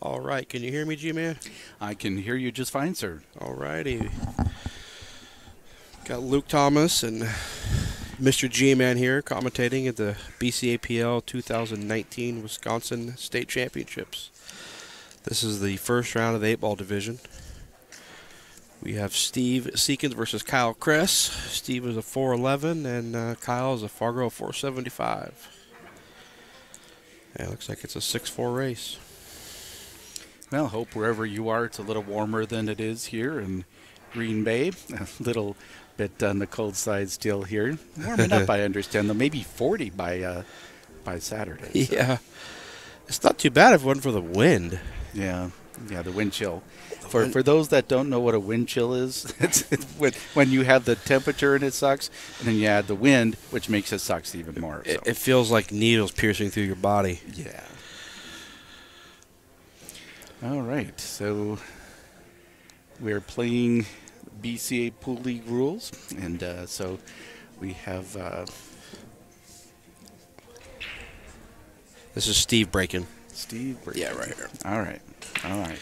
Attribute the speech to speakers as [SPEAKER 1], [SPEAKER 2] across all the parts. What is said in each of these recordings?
[SPEAKER 1] All right, can you hear me, G-Man?
[SPEAKER 2] I can hear you just fine, sir.
[SPEAKER 1] All righty. Got Luke Thomas and Mr. G-Man here commentating at the BCAPL 2019 Wisconsin State Championships. This is the first round of the 8-ball division. We have Steve Seekins versus Kyle Kress. Steve is a 4'11", and Kyle is a Fargo 475. Yeah, looks like it's a 6'4" race.
[SPEAKER 2] Well, hope wherever you are, it's a little warmer than it is here in Green Bay. A little bit on the cold side still here. Warming up, I understand, though. Maybe 40 by Saturday. So.
[SPEAKER 1] Yeah. It's not too bad if it wasn't for the wind.
[SPEAKER 2] Yeah, the wind chill. For those that don't know what a wind chill is, it's when you have the temperature and it sucks, and then you add the wind, which makes it sucks even more. So.
[SPEAKER 1] It feels like needles piercing through your body.
[SPEAKER 2] Yeah. All right, so we're playing BCA Pool League rules, and so we have...
[SPEAKER 1] This is Steve breaking.
[SPEAKER 2] Steve breaking.
[SPEAKER 1] Yeah, right here.
[SPEAKER 2] All right.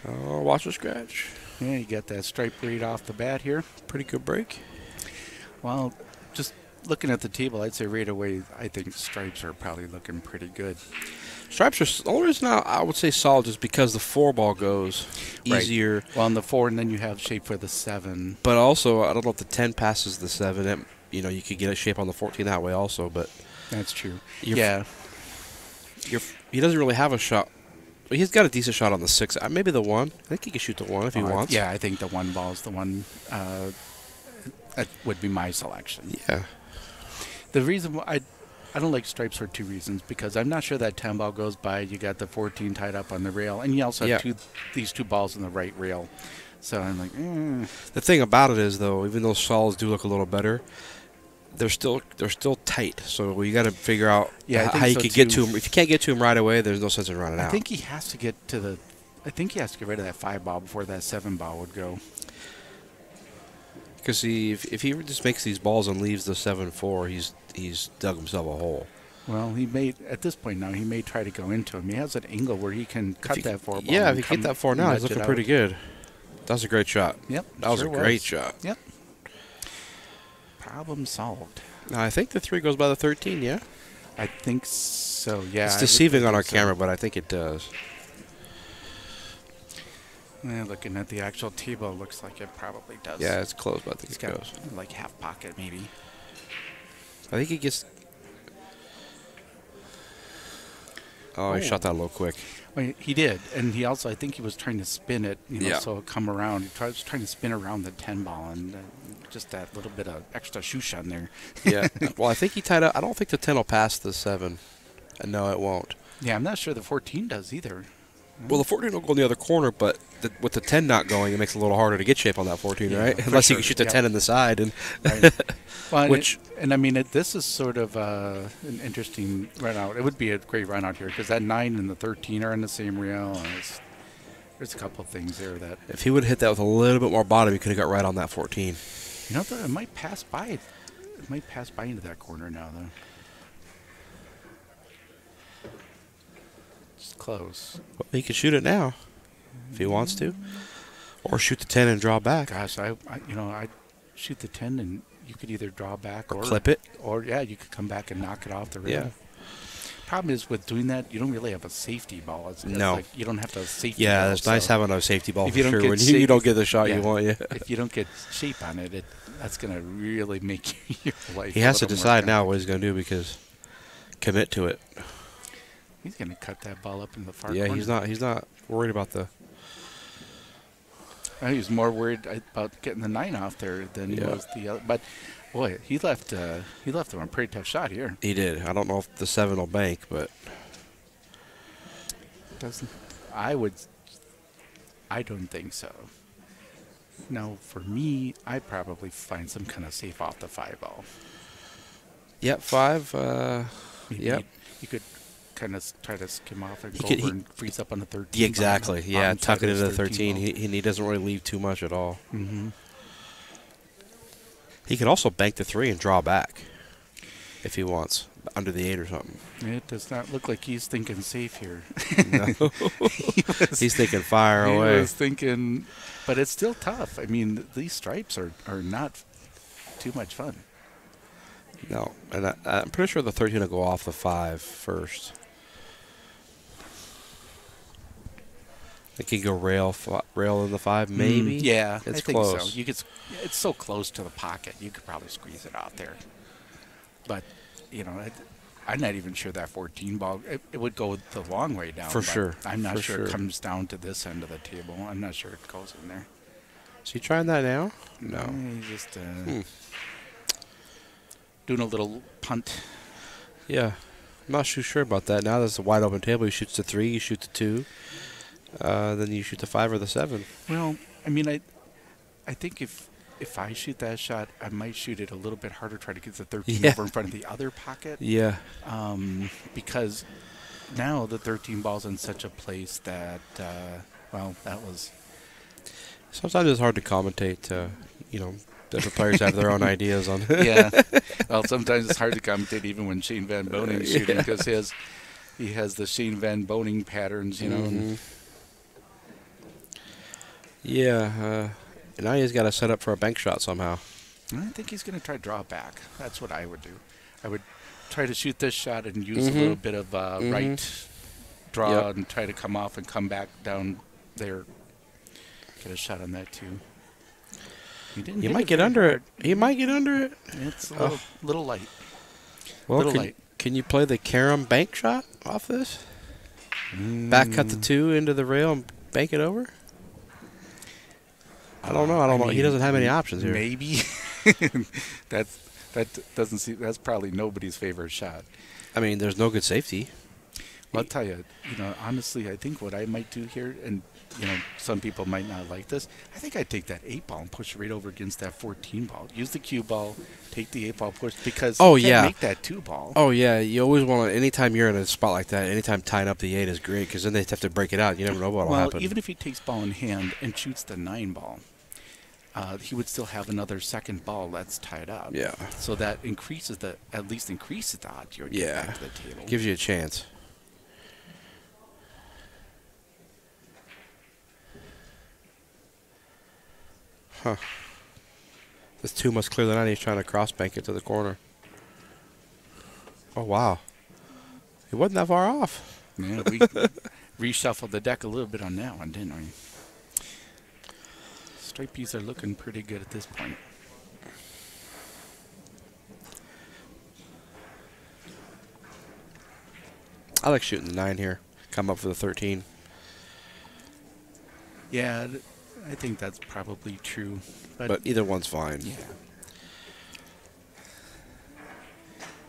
[SPEAKER 1] Oh, watch the scratch.
[SPEAKER 2] Yeah, you got that stripe braid off the bat here.
[SPEAKER 1] Pretty good break.
[SPEAKER 2] Well, just looking at the table, I'd say right away, I think stripes are probably looking pretty good.
[SPEAKER 1] Stripes are the only reason I would say solid is because the 4-ball goes easier.
[SPEAKER 2] Right. Well, on the 4, and then you have shape for the 7.
[SPEAKER 1] But also, I don't know if the 10 passes the 7. You know, you could get a shape on the 14 that way also. But
[SPEAKER 2] that's true. He
[SPEAKER 1] doesn't really have a shot. But he's got a decent shot on the 6. Maybe the 1. I think he can shoot the 1 if he wants.
[SPEAKER 2] Yeah, I think the 1 ball is the one. That would be my selection.
[SPEAKER 1] Yeah.
[SPEAKER 2] The reason why I don't like stripes for 2 reasons, because I'm not sure that 10 ball goes by. You got the 14 tied up on the rail, and you also have these 2 balls on the right rail. So I'm like,
[SPEAKER 1] The thing about it is, though, even though solids do look a little better, they're still tight. So you got to figure out how you could get to them. If you can't get to them right away, there's no sense in running out.
[SPEAKER 2] I think he has to get to I think he has to get rid of that 5 ball before that 7 ball would go.
[SPEAKER 1] Because if he just makes these balls and leaves the 7-4, he's dug himself a hole.
[SPEAKER 2] Well, at this point now, he may try to go into him. He has an angle where he can cut that 4 ball.
[SPEAKER 1] Yeah, if he hit that 4 now, he's looking pretty good. That was a great shot.
[SPEAKER 2] Yep.
[SPEAKER 1] That was a great shot.
[SPEAKER 2] Yep. Problem solved.
[SPEAKER 1] I think the 3 goes by the 13, yeah?
[SPEAKER 2] I think so, yeah.
[SPEAKER 1] It's deceiving on our camera, but I think it does.
[SPEAKER 2] Yeah, looking at the actual table, it looks like it probably does.
[SPEAKER 1] Yeah, it's close, but I think
[SPEAKER 2] it
[SPEAKER 1] goes.
[SPEAKER 2] Like half pocket, maybe.
[SPEAKER 1] I think he gets... Oh, he shot that a little quick.
[SPEAKER 2] Well, he did, and he also, I think he was trying to spin it, so it'll come around. He was trying to spin around the 10 ball, and just that little bit of extra shoosh on there.
[SPEAKER 1] Yeah. Well, I think he tied up. I don't think the 10 will pass the 7. And no, it won't.
[SPEAKER 2] Yeah, I'm not sure the 14 does either.
[SPEAKER 1] Well, the 14 will go in the other corner, but with the 10 not going, it makes it a little harder to get shape on that 14, right? Unless you can shoot the 10 in the side. And
[SPEAKER 2] right. Well, I mean, this is sort of an interesting run out. It would be a great run out here because that 9 and the 13 are in the same rail. And there's a couple of things there that...
[SPEAKER 1] If he would have hit that with a little bit more bottom, he could have got right on that 14.
[SPEAKER 2] You know, it might pass by. It might pass by into that corner now, though. Close.
[SPEAKER 1] Well, he could shoot it now if he wants to, or shoot the 10 and draw back.
[SPEAKER 2] Gosh, I'd shoot the 10 and you could either draw back or
[SPEAKER 1] clip it,
[SPEAKER 2] or you could come back and knock it off the rail.
[SPEAKER 1] Yeah.
[SPEAKER 2] Problem is with doing that, you don't really have a safety ball.
[SPEAKER 1] No,
[SPEAKER 2] like you don't have to safety.
[SPEAKER 1] Yeah,
[SPEAKER 2] ball,
[SPEAKER 1] it's nice having a safety ball for sure. When
[SPEAKER 2] you
[SPEAKER 1] don't get the shot you want,
[SPEAKER 2] if you don't get shape on it, that's going to really make your life.
[SPEAKER 1] He has to decide now what he's going to do because commit to it.
[SPEAKER 2] He's going to cut that ball up in the far corner.
[SPEAKER 1] Yeah, he's not worried about the...
[SPEAKER 2] He was more worried about getting the 9 off there than he was the other. But, boy, he left him a pretty tough shot here.
[SPEAKER 1] He did. I don't know if the 7 will bank, but...
[SPEAKER 2] I don't think so. Now, for me, I'd probably find some kind of safe off the 5 ball.
[SPEAKER 1] Yep, 5.
[SPEAKER 2] You could kind of try to skim off and go over and freeze up on the 13.
[SPEAKER 1] Yeah, exactly. Yeah, tuck it into the 13. He doesn't really leave too much at all.
[SPEAKER 2] Mm-hmm.
[SPEAKER 1] He could also bank the 3 and draw back if he wants. under the 8 or something.
[SPEAKER 2] It does not look like he's thinking safe here.
[SPEAKER 1] No. He's thinking fire away.
[SPEAKER 2] He was thinking, but it's still tough. I mean, these stripes are not too much fun.
[SPEAKER 1] No, and I'm pretty sure the 13 will go off the 5 first. It can go rail in the 5, maybe.
[SPEAKER 2] Yeah,
[SPEAKER 1] it's
[SPEAKER 2] I think
[SPEAKER 1] close.
[SPEAKER 2] so. It's so close to the pocket, you could probably squeeze it out there. But I'm not even sure that 14 ball. It would go the long way down.
[SPEAKER 1] For sure.
[SPEAKER 2] I'm not
[SPEAKER 1] For
[SPEAKER 2] sure
[SPEAKER 1] sure.
[SPEAKER 2] it comes down to this end of the table. I'm not sure it goes in there.
[SPEAKER 1] Is he trying that now?
[SPEAKER 2] No, he's just doing a little punt.
[SPEAKER 1] Yeah, I'm not too sure about that. Now there's a wide open table. He shoots the 3, you shoot the 2, then you shoot the 5 or the 7.
[SPEAKER 2] Well, I mean, I think if I shoot that shot, I might shoot it a little bit harder, try to get the 13 over in front of the other pocket.
[SPEAKER 1] Yeah.
[SPEAKER 2] Because now the 13 ball's in such a place that, that was...
[SPEAKER 1] Sometimes it's hard to commentate, different players have their own ideas on it.
[SPEAKER 2] Yeah. Well, sometimes it's hard to commentate even when Shane Van Boning's shooting because he has the Shane Van Boning patterns,
[SPEAKER 1] Mm-hmm. Yeah. And now he's got to set up for a bank shot somehow.
[SPEAKER 2] I think he's going to try to draw it back. That's what I would do. I would try to shoot this shot and use a little bit of right draw and try to come off and come back down there. Get a shot on that too.
[SPEAKER 1] He might get under it. He might get under it.
[SPEAKER 2] It's a little light.
[SPEAKER 1] Well, can you play the carom bank shot off this? Back cut the 2 into the rail and bank it over? I don't know. I don't know. He doesn't have any options here.
[SPEAKER 2] Maybe. That doesn't seem. That's probably nobody's favorite shot.
[SPEAKER 1] I mean, there's no good safety.
[SPEAKER 2] Well, I'll tell you. Honestly, I think what I might do here, and some people might not like this. I think I'd take that 8 ball and push it right over against that 14 ball. Use the cue ball, take the 8 ball, push because you can't make that 2 ball.
[SPEAKER 1] Oh yeah, you always want to. Anytime you're in a spot like that, anytime tying up the 8 is great because then they have to break it out. You never know what'll happen.
[SPEAKER 2] Well, even if he takes ball in hand and shoots the 9 ball. He would still have another second ball that's tied up.
[SPEAKER 1] Yeah.
[SPEAKER 2] So that at least increases the odds you'll get back to the table.
[SPEAKER 1] Gives you a chance. Huh. This 2 must clear the 9. He's trying to cross bank it to the corner. Oh, wow. He wasn't that far off.
[SPEAKER 2] Yeah, we reshuffled the deck a little bit on that one, didn't we? Stripies are looking pretty good at this point.
[SPEAKER 1] I like shooting the 9 here. Come up for the 13.
[SPEAKER 2] Yeah, I think that's probably true.
[SPEAKER 1] But either one's fine.
[SPEAKER 2] Yeah.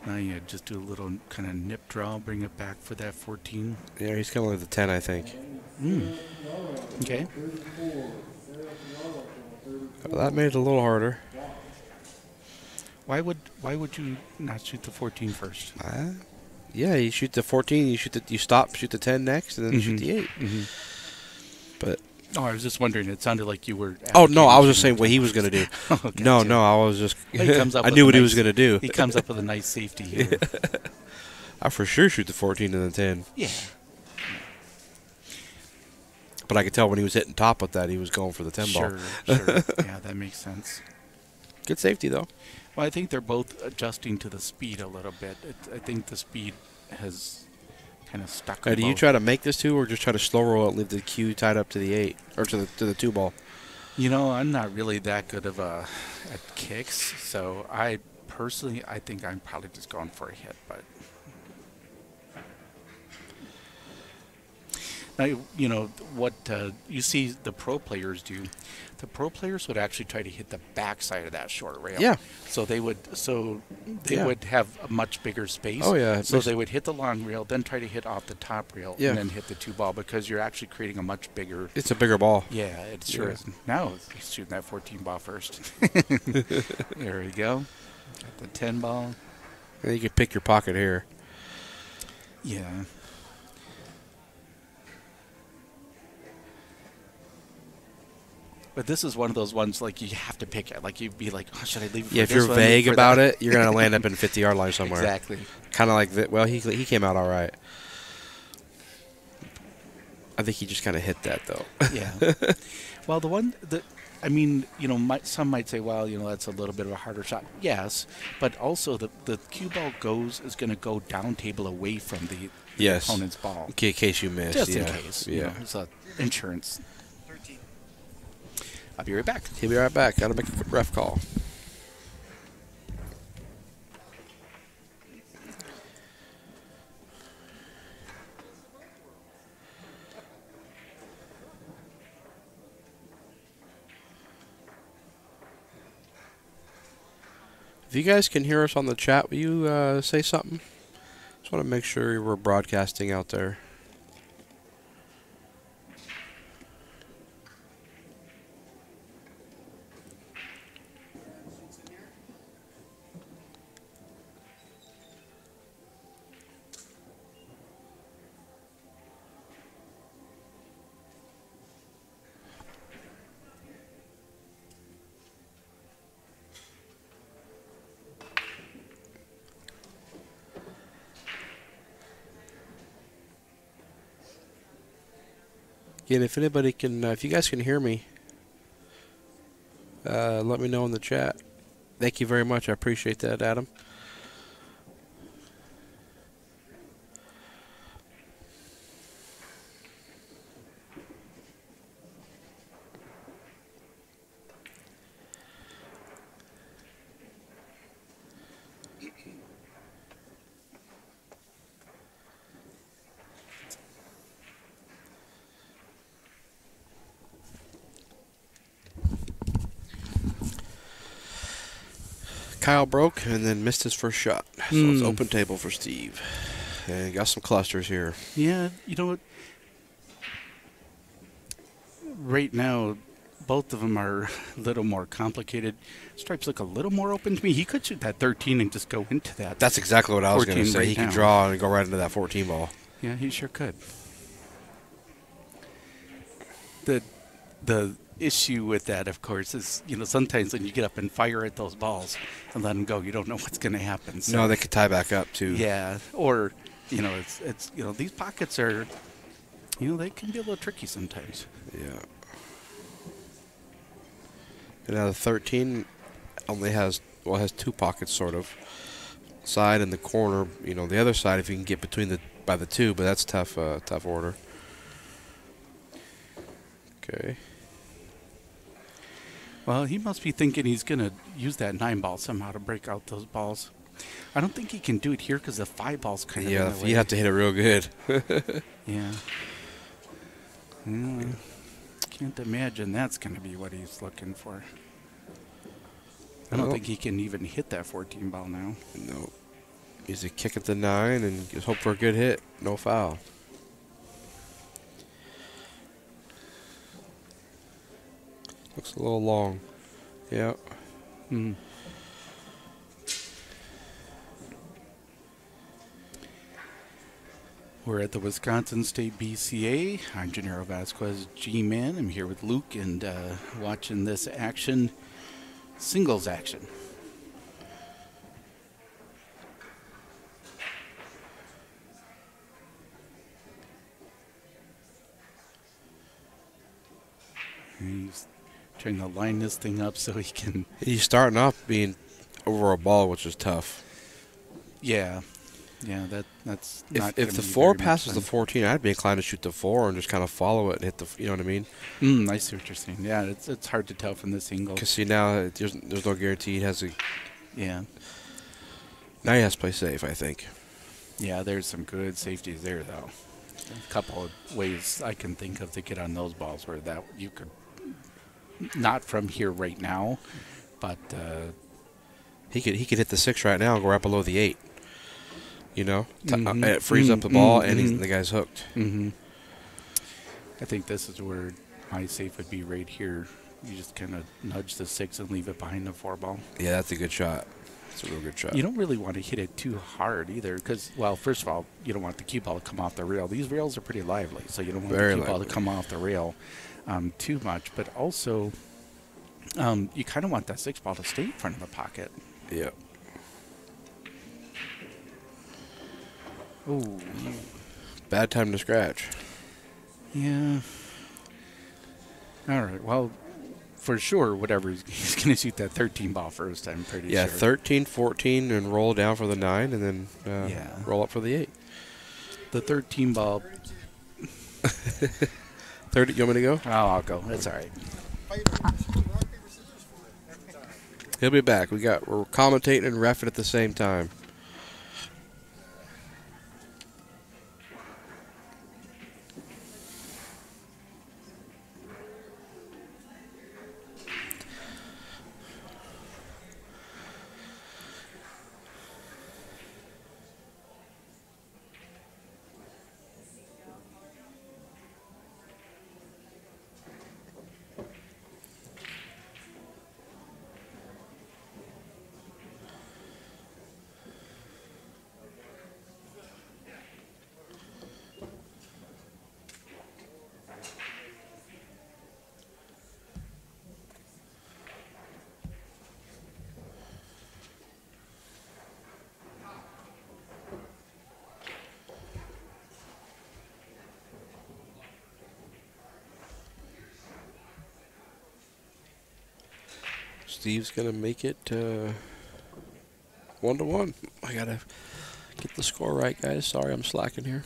[SPEAKER 2] Now you just do a little kind of nip draw, bring it back for that 14.
[SPEAKER 1] Yeah, he's coming with the 10, I think.
[SPEAKER 2] Okay.
[SPEAKER 1] Well, that made it a little harder.
[SPEAKER 2] Why would you not shoot the 14 first?
[SPEAKER 1] Yeah, you shoot the 14, you shoot the 10 next, and then you shoot the 8. But
[SPEAKER 2] I was just wondering. It sounded like you were.
[SPEAKER 1] Oh no, I was just saying what he was going to do.
[SPEAKER 2] Gotcha.
[SPEAKER 1] No, I was just.
[SPEAKER 2] Well, he comes up
[SPEAKER 1] I
[SPEAKER 2] with
[SPEAKER 1] knew
[SPEAKER 2] a
[SPEAKER 1] what he
[SPEAKER 2] nice-
[SPEAKER 1] was going to do.
[SPEAKER 2] He comes up with a nice safety here.
[SPEAKER 1] I for sure shoot the 14 and the 10.
[SPEAKER 2] Yeah.
[SPEAKER 1] But I could tell when he was hitting top with that, he was going for the 10 ball.
[SPEAKER 2] Sure. Yeah, that makes sense.
[SPEAKER 1] Good safety though.
[SPEAKER 2] Well, I think they're both adjusting to the speed a little bit. I think the speed has kind of stuck.
[SPEAKER 1] Do you try to make this 2 or just try to slow roll it and leave the cue tied up to the 8 or to the 2 ball?
[SPEAKER 2] I'm not really that good of at kicks, so I think I'm probably just going for a hit, but. Now, what you see the pro players do. The pro players would actually try to hit the backside of that short rail.
[SPEAKER 1] Yeah.
[SPEAKER 2] So they would have a much bigger space.
[SPEAKER 1] Oh yeah.
[SPEAKER 2] So they would hit the long rail, then try to hit off the top rail,
[SPEAKER 1] Yeah.
[SPEAKER 2] and then hit the 2 ball because you're actually creating a much bigger.
[SPEAKER 1] It's a bigger ball.
[SPEAKER 2] Yeah, it sure is. Now he's shooting that 14 ball first. There we go. Got the 10 ball.
[SPEAKER 1] And you can pick your pocket here.
[SPEAKER 2] Yeah. But this is one of those ones like you have to pick it. Like you'd be like, oh, should I leave it?
[SPEAKER 1] Yeah,
[SPEAKER 2] for
[SPEAKER 1] if you're
[SPEAKER 2] this one,
[SPEAKER 1] vague
[SPEAKER 2] for
[SPEAKER 1] about
[SPEAKER 2] that?
[SPEAKER 1] it, you're gonna land up in 50-yard line somewhere.
[SPEAKER 2] Exactly.
[SPEAKER 1] Kind of like that. Well, he came out all right. I think he just kind of hit that though.
[SPEAKER 2] Yeah. Well, I mean, some might say, well, that's a little bit of a harder shot. Yes, but also the cue ball is going to go down table away from the
[SPEAKER 1] Yes.
[SPEAKER 2] opponent's ball.
[SPEAKER 1] In case you miss.
[SPEAKER 2] Just
[SPEAKER 1] yeah.
[SPEAKER 2] in case.
[SPEAKER 1] Yeah.
[SPEAKER 2] It's insurance. I'll be right back.
[SPEAKER 1] He'll be right back. Got to make a ref call. If you guys can hear us on the chat, will you say something? Just want to make sure we're broadcasting out there. Again, if anybody can, if you guys can hear me, let me know in the chat. Thank you very much. I appreciate that, Adam. Kyle broke and then missed his first shot. So it's open table for Steve. And got some clusters here.
[SPEAKER 2] Yeah, what? Right now, both of them are a little more complicated. Stripes look a little more open to me. He could shoot that 13 and just go into that.
[SPEAKER 1] That's exactly what I was going to say.
[SPEAKER 2] right
[SPEAKER 1] He
[SPEAKER 2] now.
[SPEAKER 1] could draw and go right into that 14 ball.
[SPEAKER 2] Yeah, he sure could. The issue with that, of course, is sometimes when you get up and fire at those balls and let them go, you don't know what's going to happen. So,
[SPEAKER 1] No, they could tie back up too.
[SPEAKER 2] Yeah, or it's these pockets are, they can be a little tricky sometimes.
[SPEAKER 1] Yeah. And now the 13 only has two pockets sort of, side and the corner. The other side if you can get by the two, but that's tough order. Okay.
[SPEAKER 2] Well, he must be thinking he's going to use that 9 ball somehow to break out those balls. I don't think he can do it here because the 5 ball's kind of in the way.
[SPEAKER 1] You have to hit it real good.
[SPEAKER 2] Yeah. Can't imagine that's going to be what he's looking for. I don't think he can even hit that 14 ball now.
[SPEAKER 1] No. He's a kick at the 9 and just hope for a good hit. No foul. Looks a little long. Yeah.
[SPEAKER 2] We're at the Wisconsin State BCA. I'm Gennaro Vasquez, G-Man. I'm here with Luke and watching this action, singles action. He's trying to line this thing up so he can...
[SPEAKER 1] He's starting off being over a ball, which is tough.
[SPEAKER 2] Yeah. Yeah, that's not
[SPEAKER 1] if the 4 passes the 14, I'd be inclined to shoot the 4 and just kind of follow it and hit the, you know what I mean?
[SPEAKER 2] I see what you're saying. Yeah, it's hard to tell from this angle.
[SPEAKER 1] Because see now there's no guarantee he has a.
[SPEAKER 2] Yeah.
[SPEAKER 1] Now he has to play safe, I think.
[SPEAKER 2] Yeah, there's some good safeties there though. A couple of ways I can think of to get on those balls where that you could, not from here right now, but
[SPEAKER 1] he could hit the 6 right now and go right below the 8. It frees up the ball and the guy's hooked.
[SPEAKER 2] I think this is where my safe would be right here. You just kind of nudge the 6 and leave it behind the 4 ball.
[SPEAKER 1] Yeah, that's a good shot. It's a real good shot.
[SPEAKER 2] You don't really want to hit it too hard either because, well, first of all, you don't want the cue ball to come off the rail. These rails are pretty lively, so you don't want the cue ball to come off the rail too much. But also, you kind of want that 6 ball to stay in front of the pocket.
[SPEAKER 1] Yeah.
[SPEAKER 2] Ooh.
[SPEAKER 1] Bad time to scratch.
[SPEAKER 2] Yeah. All right. Well, for sure, whatever, he's going to shoot that 13 ball first, I'm pretty sure.
[SPEAKER 1] Yeah, 13, 14, and roll down for the 9, and then roll up for the 8.
[SPEAKER 2] The 13 ball.
[SPEAKER 1] 30, you want me to go?
[SPEAKER 2] Oh, I'll go. That's all right.
[SPEAKER 1] He'll be back. We're commentating and reffing at the same time. Steve's going to make it 1-1. I got to get the score right, guys. Sorry, I'm slacking here.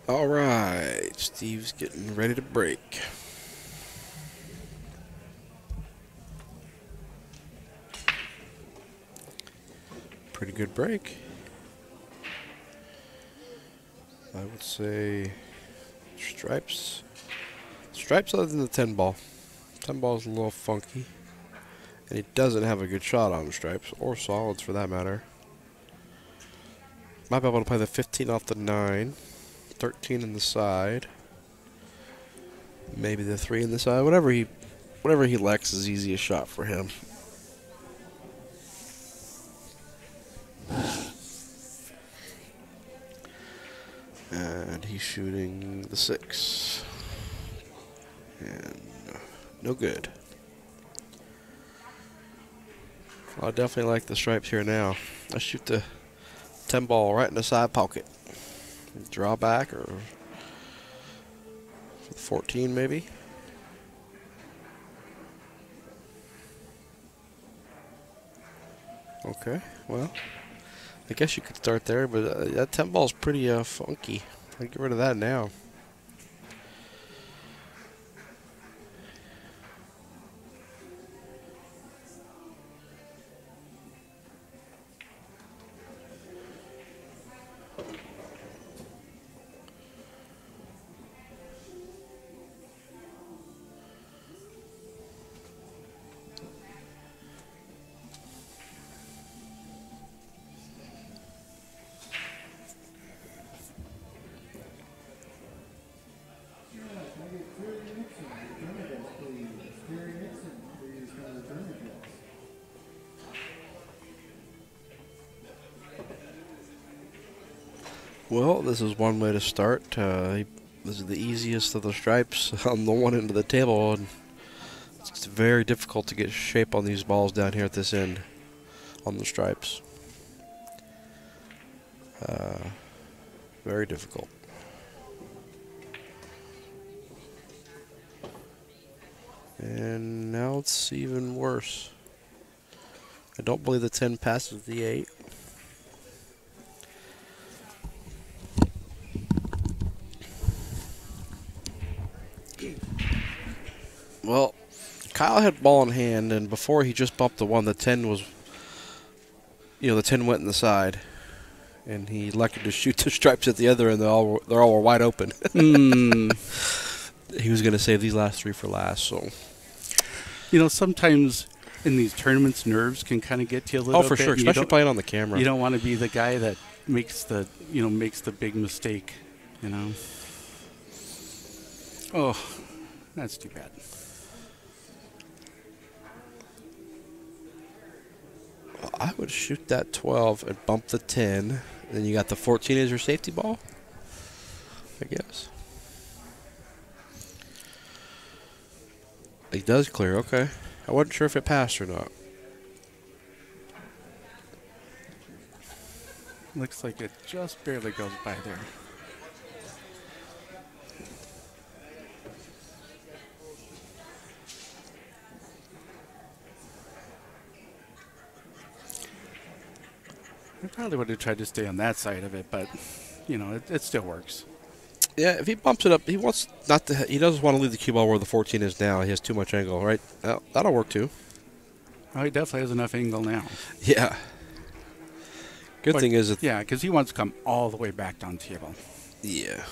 [SPEAKER 1] All right, Steve's getting ready to break. Pretty good break. I would say stripes. Stripes other than the 10 ball. 10 ball is a little funky. And he doesn't have a good shot on the stripes, or solids for that matter. Might be able to play the 15 off the 9. 13 in the side. Maybe the 3 in the side. Whatever he likes is the easiest shot for him. And he's shooting the 6. And no good. Well, I definitely like the stripes here now. I shoot the 10 ball right in the side pocket. Draw back, or 14 maybe. Okay, well, I guess you could start there, but that 10 ball is pretty funky. I'd get rid of that now. Well, this is one way to start. This is the easiest of the stripes on the one end of the table, and it's very difficult to get shape on these balls down here at this end on the stripes. Very difficult. And now it's even worse. I don't believe the 10 passes the 8. Well, Kyle had ball in hand, and before he just bumped the 1, the 10 was, the 10 went in the side. And he elected to shoot the stripes at the other end. They're all wide open. He was going to save these last 3 for last. So,
[SPEAKER 2] sometimes in these tournaments, nerves can kind of get to you a little bit.
[SPEAKER 1] Oh, for sure, especially playing on the camera.
[SPEAKER 2] You don't want to be the guy that makes the big mistake. Oh, that's too bad.
[SPEAKER 1] I would shoot that 12 and bump the 10. Then you got the 14 as your safety ball, I guess. He does clear, okay. I wasn't sure if it passed or not.
[SPEAKER 2] Looks like it just barely goes by there. I probably would have tried to stay on that side of it, but, it still works.
[SPEAKER 1] Yeah, if he bumps it up, he doesn't want to leave the cue ball where the 14 is now. He has too much angle, right? That'll work too.
[SPEAKER 2] Oh, he definitely has enough angle now.
[SPEAKER 1] Yeah. Good thing is
[SPEAKER 2] yeah, because he wants to come all the way back down table.
[SPEAKER 1] Yeah.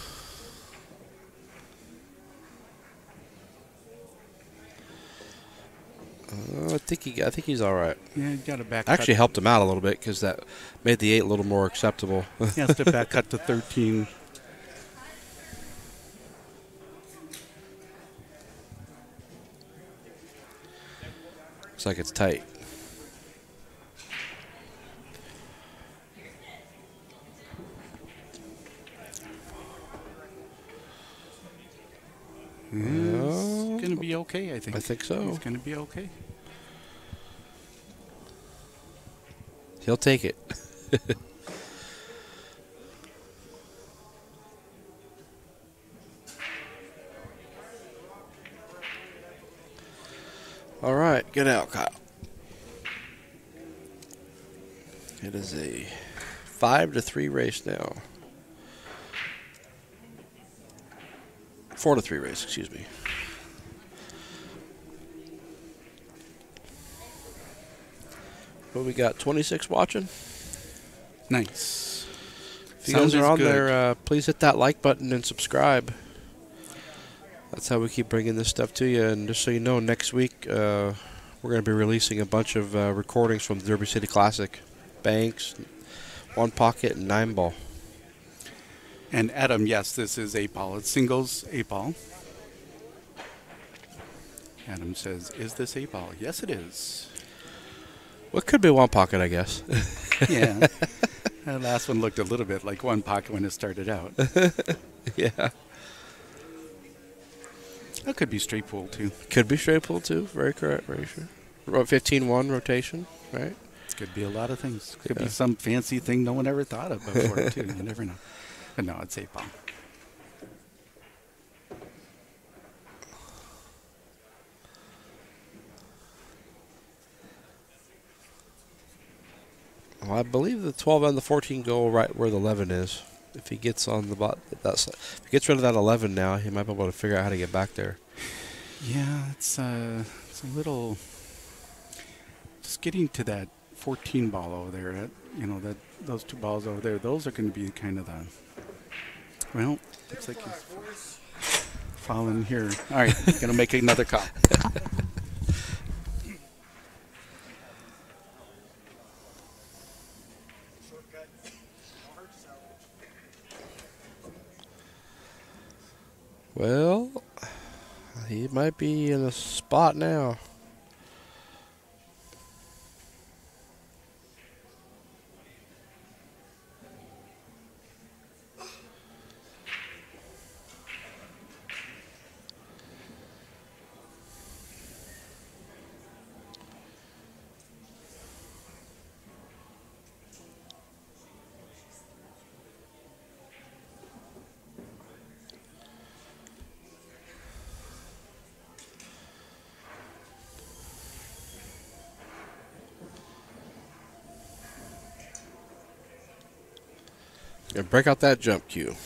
[SPEAKER 1] I think he's all right.
[SPEAKER 2] Yeah, you got to back.
[SPEAKER 1] Actually helped him out a little bit because that made the 8 a little more acceptable.
[SPEAKER 2] He has to back cut to 13.
[SPEAKER 1] Looks like it's tight.
[SPEAKER 2] It's going to be okay, I think.
[SPEAKER 1] I think so.
[SPEAKER 2] It's going to be okay.
[SPEAKER 1] He'll take it. All right, get out, Kyle. It is a 5-3 race now. 4-3 race, excuse me. What we got? 26 watching.
[SPEAKER 2] Nice.
[SPEAKER 1] If you guys are on there, please hit that like button and subscribe. That's how we keep bringing this stuff to you. And just so you know, next week we're going to be releasing a bunch of recordings from the Derby City Classic. Banks, 1 pocket, and 9 ball.
[SPEAKER 2] And Adam, yes, this is 8 ball. It's singles 8 ball. Adam says, "Is this 8 ball?" Yes, it is.
[SPEAKER 1] Well, it could be 1 pocket, I guess.
[SPEAKER 2] Yeah. That last one looked a little bit like 1 pocket when it started out.
[SPEAKER 1] Yeah.
[SPEAKER 2] That could be straight pull, too.
[SPEAKER 1] Could be straight pull, too. Very correct, very sure. 15-1 rotation, right?
[SPEAKER 2] Could be a lot of things. Could be some fancy thing no one ever thought of before, too. You never know. But no, it's 8 ball.
[SPEAKER 1] Well, I believe the 12 and the 14 go right where the 11 is. If he gets on the if he gets rid of that 11 now, he might be able to figure out how to get back there.
[SPEAKER 2] Yeah, it's a little. Just getting to that 14 ball over there. Those 2 balls over there. Those are going to be kind of the. Well, looks like he's falling here. All right, going to make another call.
[SPEAKER 1] Well, he might be in a spot now. And break out that jump cue.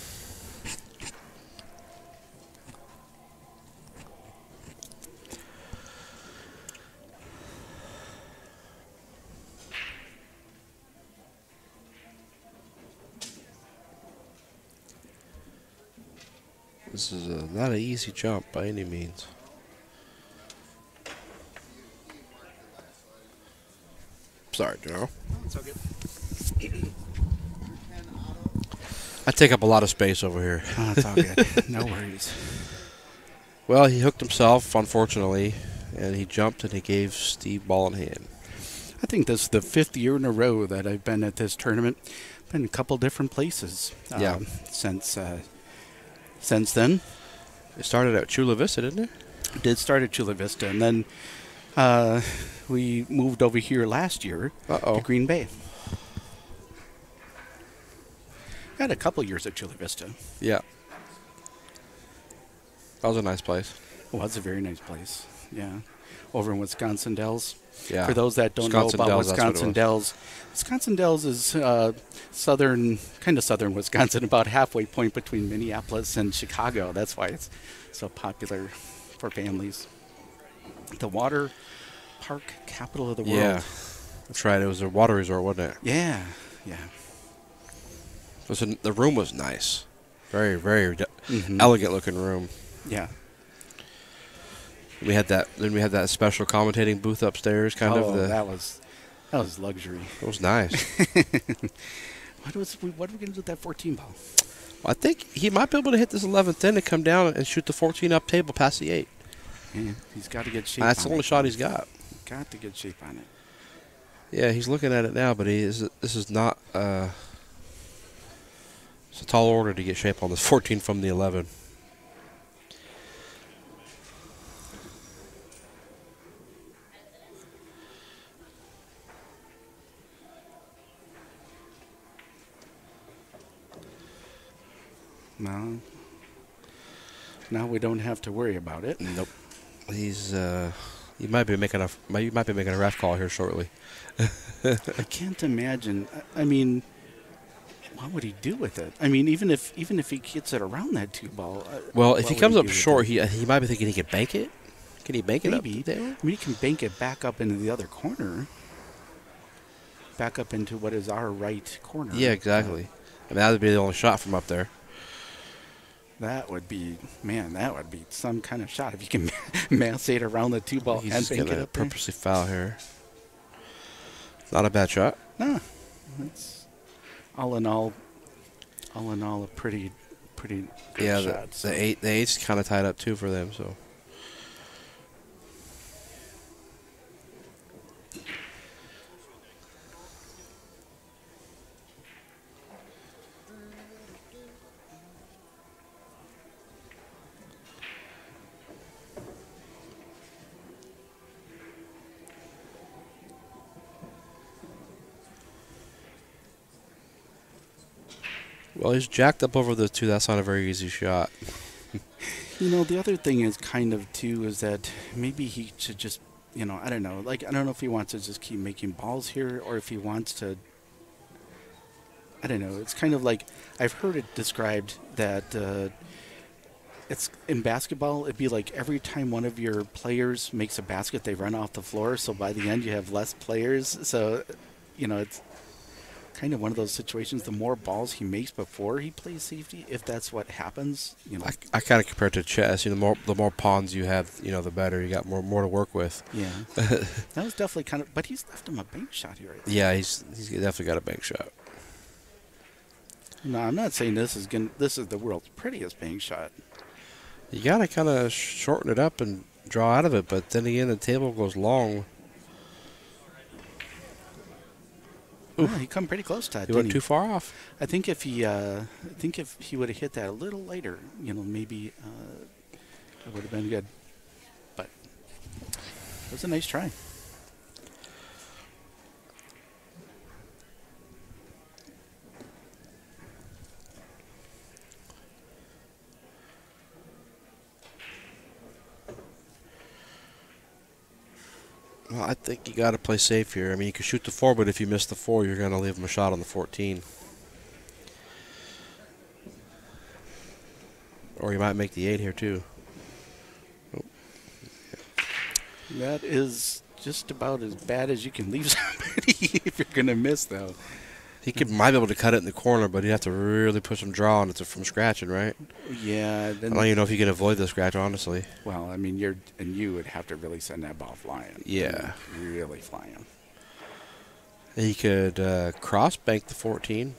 [SPEAKER 1] This is not an easy jump by any means. Sorry, Joe.
[SPEAKER 2] It's okay.
[SPEAKER 1] I take up a lot of space over here.
[SPEAKER 2] Oh, it's all good. No worries.
[SPEAKER 1] Well, he hooked himself, unfortunately, and he jumped and he gave Steve ball in hand.
[SPEAKER 2] I think this is the 5th year in a row that I've been at this tournament. Been in a couple different places.
[SPEAKER 1] Yeah.
[SPEAKER 2] Since then.
[SPEAKER 1] It started at Chula Vista, didn't it?
[SPEAKER 2] Did start at Chula Vista, and then we moved over here last year to Green Bay. Had a couple years at Chula Vista.
[SPEAKER 1] Yeah. That was a nice place.
[SPEAKER 2] It was a very nice place. Yeah. Over in Wisconsin Dells.
[SPEAKER 1] Yeah.
[SPEAKER 2] For those that don't
[SPEAKER 1] Wisconsin
[SPEAKER 2] know about
[SPEAKER 1] Dells,
[SPEAKER 2] Wisconsin Dells, Wisconsin Dells is southern Wisconsin, about halfway point between Minneapolis and Chicago. That's why it's so popular for families. The water park capital of the world.
[SPEAKER 1] Yeah. That's right. It was a water resort, wasn't it?
[SPEAKER 2] Yeah. Yeah.
[SPEAKER 1] The room was nice. Very, very elegant looking room.
[SPEAKER 2] Yeah.
[SPEAKER 1] We had that special commentating booth upstairs, kind of.
[SPEAKER 2] That was luxury.
[SPEAKER 1] It was nice.
[SPEAKER 2] What are we going to do with that 14 ball?
[SPEAKER 1] Well, I think he might be able to hit this 11th in and come down and shoot the 14 up table past the 8.
[SPEAKER 2] Yeah, he's got to get shape.
[SPEAKER 1] That's the only shot he's got.
[SPEAKER 2] Got to get shape on it.
[SPEAKER 1] Yeah, he's looking at it now, but this is not. It's a tall order to get shape on this 14 from the 11.
[SPEAKER 2] No. Now we don't have to worry about it.
[SPEAKER 1] Nope. He's you might be making a ref call here shortly.
[SPEAKER 2] I can't imagine. I mean, what would he do with it? I mean, even if he gets it around that 2 ball.
[SPEAKER 1] Well, if he comes up short, he might be thinking he can bank it. Can he bank it up?
[SPEAKER 2] Maybe. I mean, he can bank it back up into the other corner. Back up into what is our right corner.
[SPEAKER 1] Yeah, exactly. I mean, that would be the only shot from up there.
[SPEAKER 2] That would be some kind of shot if you can mass it around the 2 ball and
[SPEAKER 1] He's
[SPEAKER 2] bank it
[SPEAKER 1] gonna
[SPEAKER 2] up there.
[SPEAKER 1] purposely foul here. Not a bad shot.
[SPEAKER 2] No, it's all in all a pretty good shot.
[SPEAKER 1] The eight's kind of tied up too for them. So. Well, he's jacked up over the 2. That's not a very easy shot.
[SPEAKER 2] You know, the other thing is kind of, too, is that maybe he should just, I don't know. Like, I don't know if he wants to just keep making balls here or if he wants to, I don't know. It's kind of like, I've heard it described that it's in basketball, it'd be like every time one of your players makes a basket, they run off the floor. So by the end, you have less players. So, it's kind of one of those situations. The more balls he makes before he plays safety, if that's what happens,
[SPEAKER 1] I kind of compare it to chess. The more pawns you have, the better. You got more to work with.
[SPEAKER 2] Yeah, that was definitely kind of. But he's left him a bank shot here.
[SPEAKER 1] Yeah, he's definitely got a bank shot.
[SPEAKER 2] No, I'm not saying this is the world's prettiest bank shot.
[SPEAKER 1] You gotta kind of shorten it up and draw out of it, but then again, the table goes long.
[SPEAKER 2] Oh, he come pretty close to that.
[SPEAKER 1] He went too far off.
[SPEAKER 2] I think if he would have hit that a little later, maybe it would have been good. But it was a nice try.
[SPEAKER 1] Well, I think you got to play safe here. I mean, you can shoot the 4, but if you miss the 4, you're going to leave him a shot on the 14. Or you might make the 8 here, too. Oh.
[SPEAKER 2] That is just about as bad as you can leave somebody if you're going to miss, though.
[SPEAKER 1] He might be able to cut it in the corner, but he'd have to really put some draw on it from scratching, right?
[SPEAKER 2] Yeah. Then
[SPEAKER 1] I don't even know if you can avoid the scratch, honestly.
[SPEAKER 2] Well, I mean, you would have to really send that ball flying.
[SPEAKER 1] Yeah.
[SPEAKER 2] Really flying.
[SPEAKER 1] He could cross bank the 14,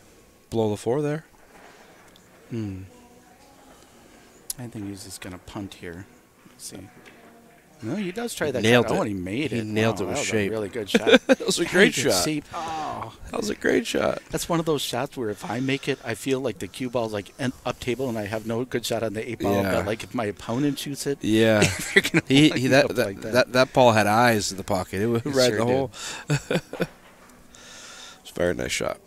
[SPEAKER 1] blow the 4 there.
[SPEAKER 2] I think he's just going to punt here. Let's see. No, he does try that
[SPEAKER 1] Nailed
[SPEAKER 2] shot.
[SPEAKER 1] it.
[SPEAKER 2] Oh, and he made it.
[SPEAKER 1] He nailed it with
[SPEAKER 2] that was
[SPEAKER 1] shape.
[SPEAKER 2] a really good shot.
[SPEAKER 1] That was a great shot.
[SPEAKER 2] Oh.
[SPEAKER 1] That was a great shot.
[SPEAKER 2] That's one of those shots where if I make it, I feel like the cue ball's like up table and I have no good shot on the 8 ball.
[SPEAKER 1] Yeah.
[SPEAKER 2] But like if my opponent shoots it,
[SPEAKER 1] Yeah.
[SPEAKER 2] they're gonna line up like
[SPEAKER 1] that ball had eyes in the pocket. It was right in the
[SPEAKER 2] sure
[SPEAKER 1] hole. It's a very nice shot.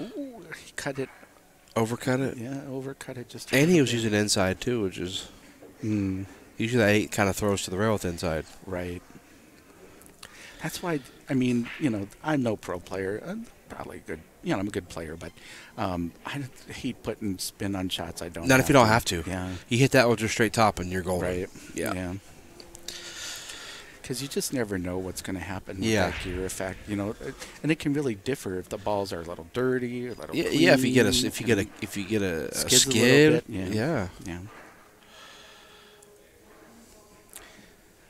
[SPEAKER 2] Ooh, he cut it.
[SPEAKER 1] Overcut it.
[SPEAKER 2] Yeah, overcut it just.
[SPEAKER 1] And he was using inside too, which is usually that 8 kind of throws to the rail with inside.
[SPEAKER 2] Right. That's why, I mean, you know, I'm no pro player. I'm probably good. You know, I'm a good player, but I hate putting spin on shots I don't.
[SPEAKER 1] Not if you don't have to.
[SPEAKER 2] Yeah.
[SPEAKER 1] You hit that with just straight top and you're golden.
[SPEAKER 2] Right.
[SPEAKER 1] Yeah.
[SPEAKER 2] Because you just never know what's going to happen with
[SPEAKER 1] Yeah.
[SPEAKER 2] that gear effect, you know, and it can really differ if the balls are a little dirty or a little.
[SPEAKER 1] Yeah,
[SPEAKER 2] clean,
[SPEAKER 1] yeah. If you get a
[SPEAKER 2] skids a little
[SPEAKER 1] skid,
[SPEAKER 2] bit,
[SPEAKER 1] yeah.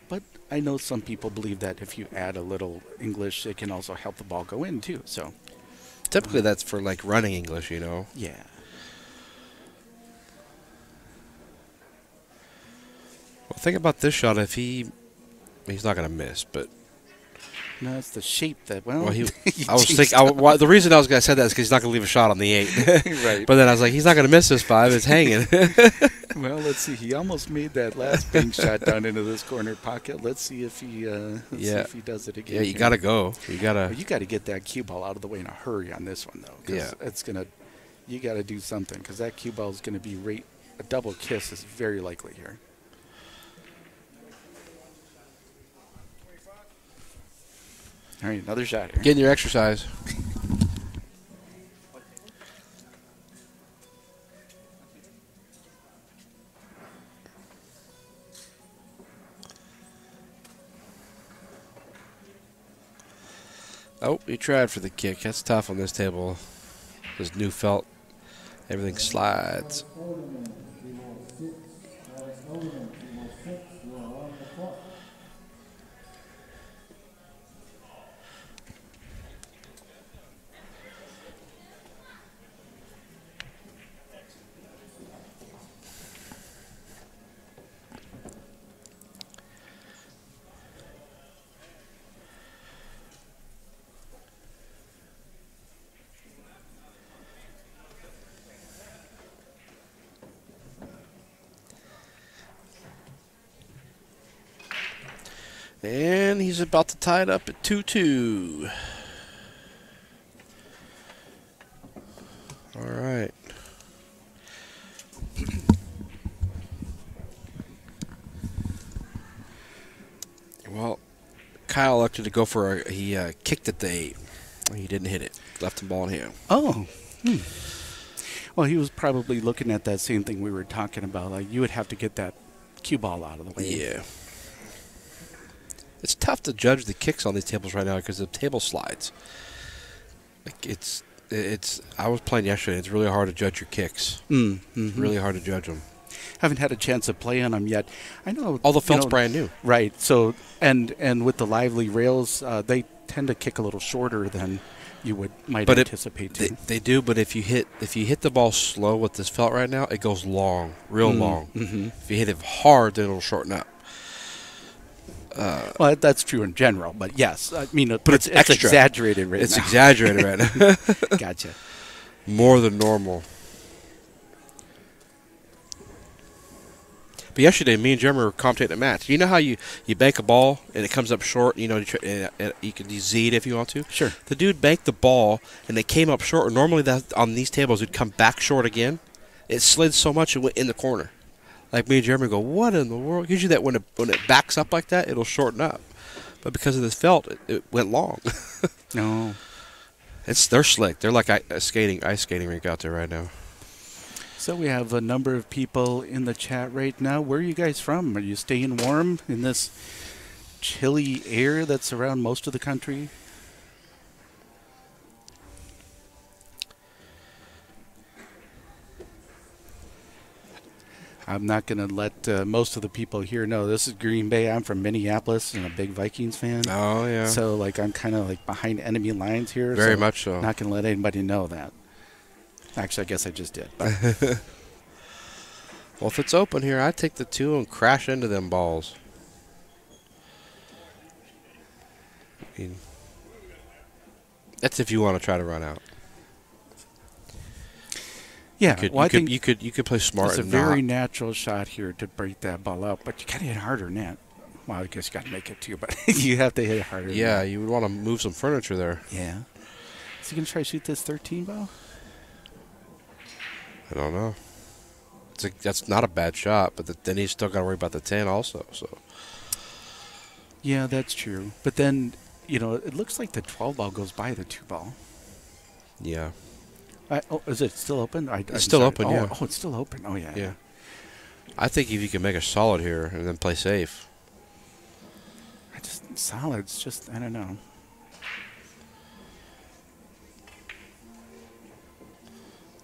[SPEAKER 2] But I know some people believe that if you add a little English, it can also help the ball go in too. So
[SPEAKER 1] Typically, that's for like running English, you know.
[SPEAKER 2] yeah.
[SPEAKER 1] Well, think about this shot. If he's not going to miss, but
[SPEAKER 2] No, it's the shape that. Well,
[SPEAKER 1] I was thinking. The reason I was going to say that is because he's not going to leave a shot on the 8.
[SPEAKER 2] Right.
[SPEAKER 1] But then I was like, he's not going to miss this 5. It's hanging.
[SPEAKER 2] Well, let's see. He almost made that last bank shot down into this corner pocket. Let's see if he. See if he does it again.
[SPEAKER 1] Yeah, you got to go. You got to.
[SPEAKER 2] You got to get that cue ball out of the way in a hurry on this one, though. 'Cause
[SPEAKER 1] Yeah.
[SPEAKER 2] it's gonna. You got to do something because that cue ball is going to be a double kiss is very likely here. All right, another shot here.
[SPEAKER 1] Getting your exercise. Oh, he tried for the kick. That's tough on this table. This new felt, everything slides. And he's about to tie it up at 2-2. All right. Well, Kyle elected to go for he kicked at the 8. He didn't hit it. Left the ball in hand.
[SPEAKER 2] Oh. Well, he was probably looking at that same thing we were talking about. Like you would have to get that cue ball out of the way.
[SPEAKER 1] Yeah. It's tough to judge the kicks on these tables right now because the table slides. Like it's. I was playing yesterday. It's really hard to judge your kicks. Really hard to judge them.
[SPEAKER 2] Haven't had a chance to play on them yet. I know
[SPEAKER 1] all the felt's brand new.
[SPEAKER 2] Right. So and with the lively rails, they tend to kick a little shorter than you might anticipate.
[SPEAKER 1] They do, but if you hit the ball slow with this felt right now, it goes long, real long. If you hit it hard, then it'll shorten up.
[SPEAKER 2] Well, that's true in general, but yes, I mean,
[SPEAKER 1] but it's
[SPEAKER 2] exaggerated right now.
[SPEAKER 1] It's exaggerated right now.
[SPEAKER 2] Gotcha.
[SPEAKER 1] More than normal. But yesterday, me and Jeremy were commentating a match. You know how you bank a ball and it comes up short? You know, you can Z it if you want to.
[SPEAKER 2] Sure.
[SPEAKER 1] The dude banked the ball and it came up short. Normally, on these tables, it'd come back short again. It slid so much it went in the corner. Like me and Jeremy go, what in the world? Usually that when it backs up like that, it'll shorten up. But because of this felt, it went long.
[SPEAKER 2] No.
[SPEAKER 1] They're slick. They're like ice skating rink out there right now.
[SPEAKER 2] So we have a number of people in the chat right now. Where are you guys from? Are you staying warm in this chilly air that's around most of the country? I'm not going to let most of the people here know. This is Green Bay. I'm from Minneapolis and a big Vikings fan.
[SPEAKER 1] Oh, yeah.
[SPEAKER 2] So, like, I'm kind of, like, behind enemy lines here.
[SPEAKER 1] Very much so.
[SPEAKER 2] Not going to let anybody know that. Actually, I guess I just did. But
[SPEAKER 1] well, if it's open here, I'd take the 2 and crash into them balls. I mean, that's if you want to try to run out.
[SPEAKER 2] Yeah,
[SPEAKER 1] I think you could play smart.
[SPEAKER 2] It's a
[SPEAKER 1] and
[SPEAKER 2] very
[SPEAKER 1] not.
[SPEAKER 2] natural shot here to break that ball out, but you got to hit harder than that. Well, I guess you got to make it too, but you have to hit it harder.
[SPEAKER 1] Yeah, you would want to move some furniture there.
[SPEAKER 2] Yeah. Is he gonna try to shoot this 13 ball?
[SPEAKER 1] I don't know. That's not a bad shot, but then he's still got to worry about the 10 also. So.
[SPEAKER 2] Yeah, that's true. But then, it looks like the 12 ball goes by the 2 ball.
[SPEAKER 1] Yeah.
[SPEAKER 2] Is it still open?
[SPEAKER 1] It's still open, yeah.
[SPEAKER 2] Oh, it's still open. Oh, yeah.
[SPEAKER 1] Yeah. I think if you can make a solid here and then play safe.
[SPEAKER 2] Solid's just, I don't know.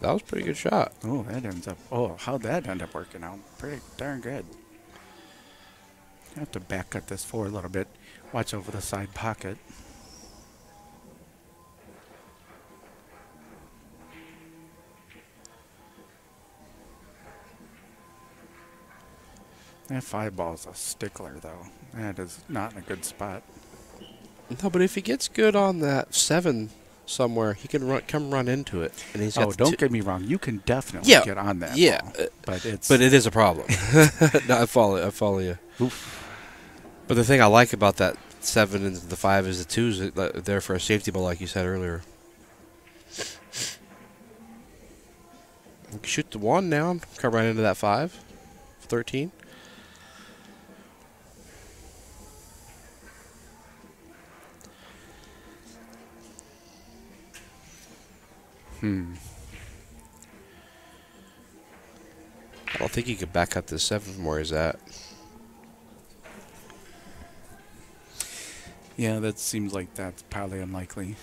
[SPEAKER 1] That was a pretty good shot.
[SPEAKER 2] How'd that end up working out? Pretty darn good. I have to back cut this forward a little bit. Watch over the side pocket. That 5 ball's a stickler, though. That is not in a good spot.
[SPEAKER 1] No, but if he gets good on that 7 somewhere, he can come run into it. And he's got
[SPEAKER 2] don't get me wrong. You can definitely get on that ball. But
[SPEAKER 1] it is a problem. No, I follow you.
[SPEAKER 2] Oof.
[SPEAKER 1] But the thing I like about that 7 and the 5 is the 2's there for a safety ball, like you said earlier. You can shoot the 1 down, come right into that 5, 13. I don't think he could back up the 7 from where he's at.
[SPEAKER 2] Yeah, that seems like that's probably unlikely.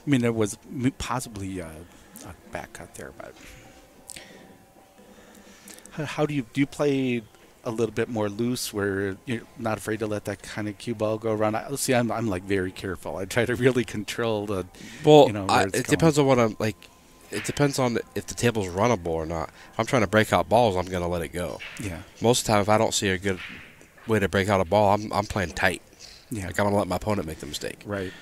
[SPEAKER 2] I mean, there was possibly a back cut there, but how do you play a little bit more loose, where you're not afraid to let that kind of cue ball go around? See, I'm like very careful. I try to really control the.
[SPEAKER 1] Well, it depends on what I'm like. It depends on if the table's runnable or not. If I'm trying to break out balls, I'm going to let it go.
[SPEAKER 2] Yeah.
[SPEAKER 1] Most of the time, if I don't see a good way to break out a ball, I'm playing tight.
[SPEAKER 2] Yeah.
[SPEAKER 1] Like, I don't let my opponent make the mistake.
[SPEAKER 2] Right.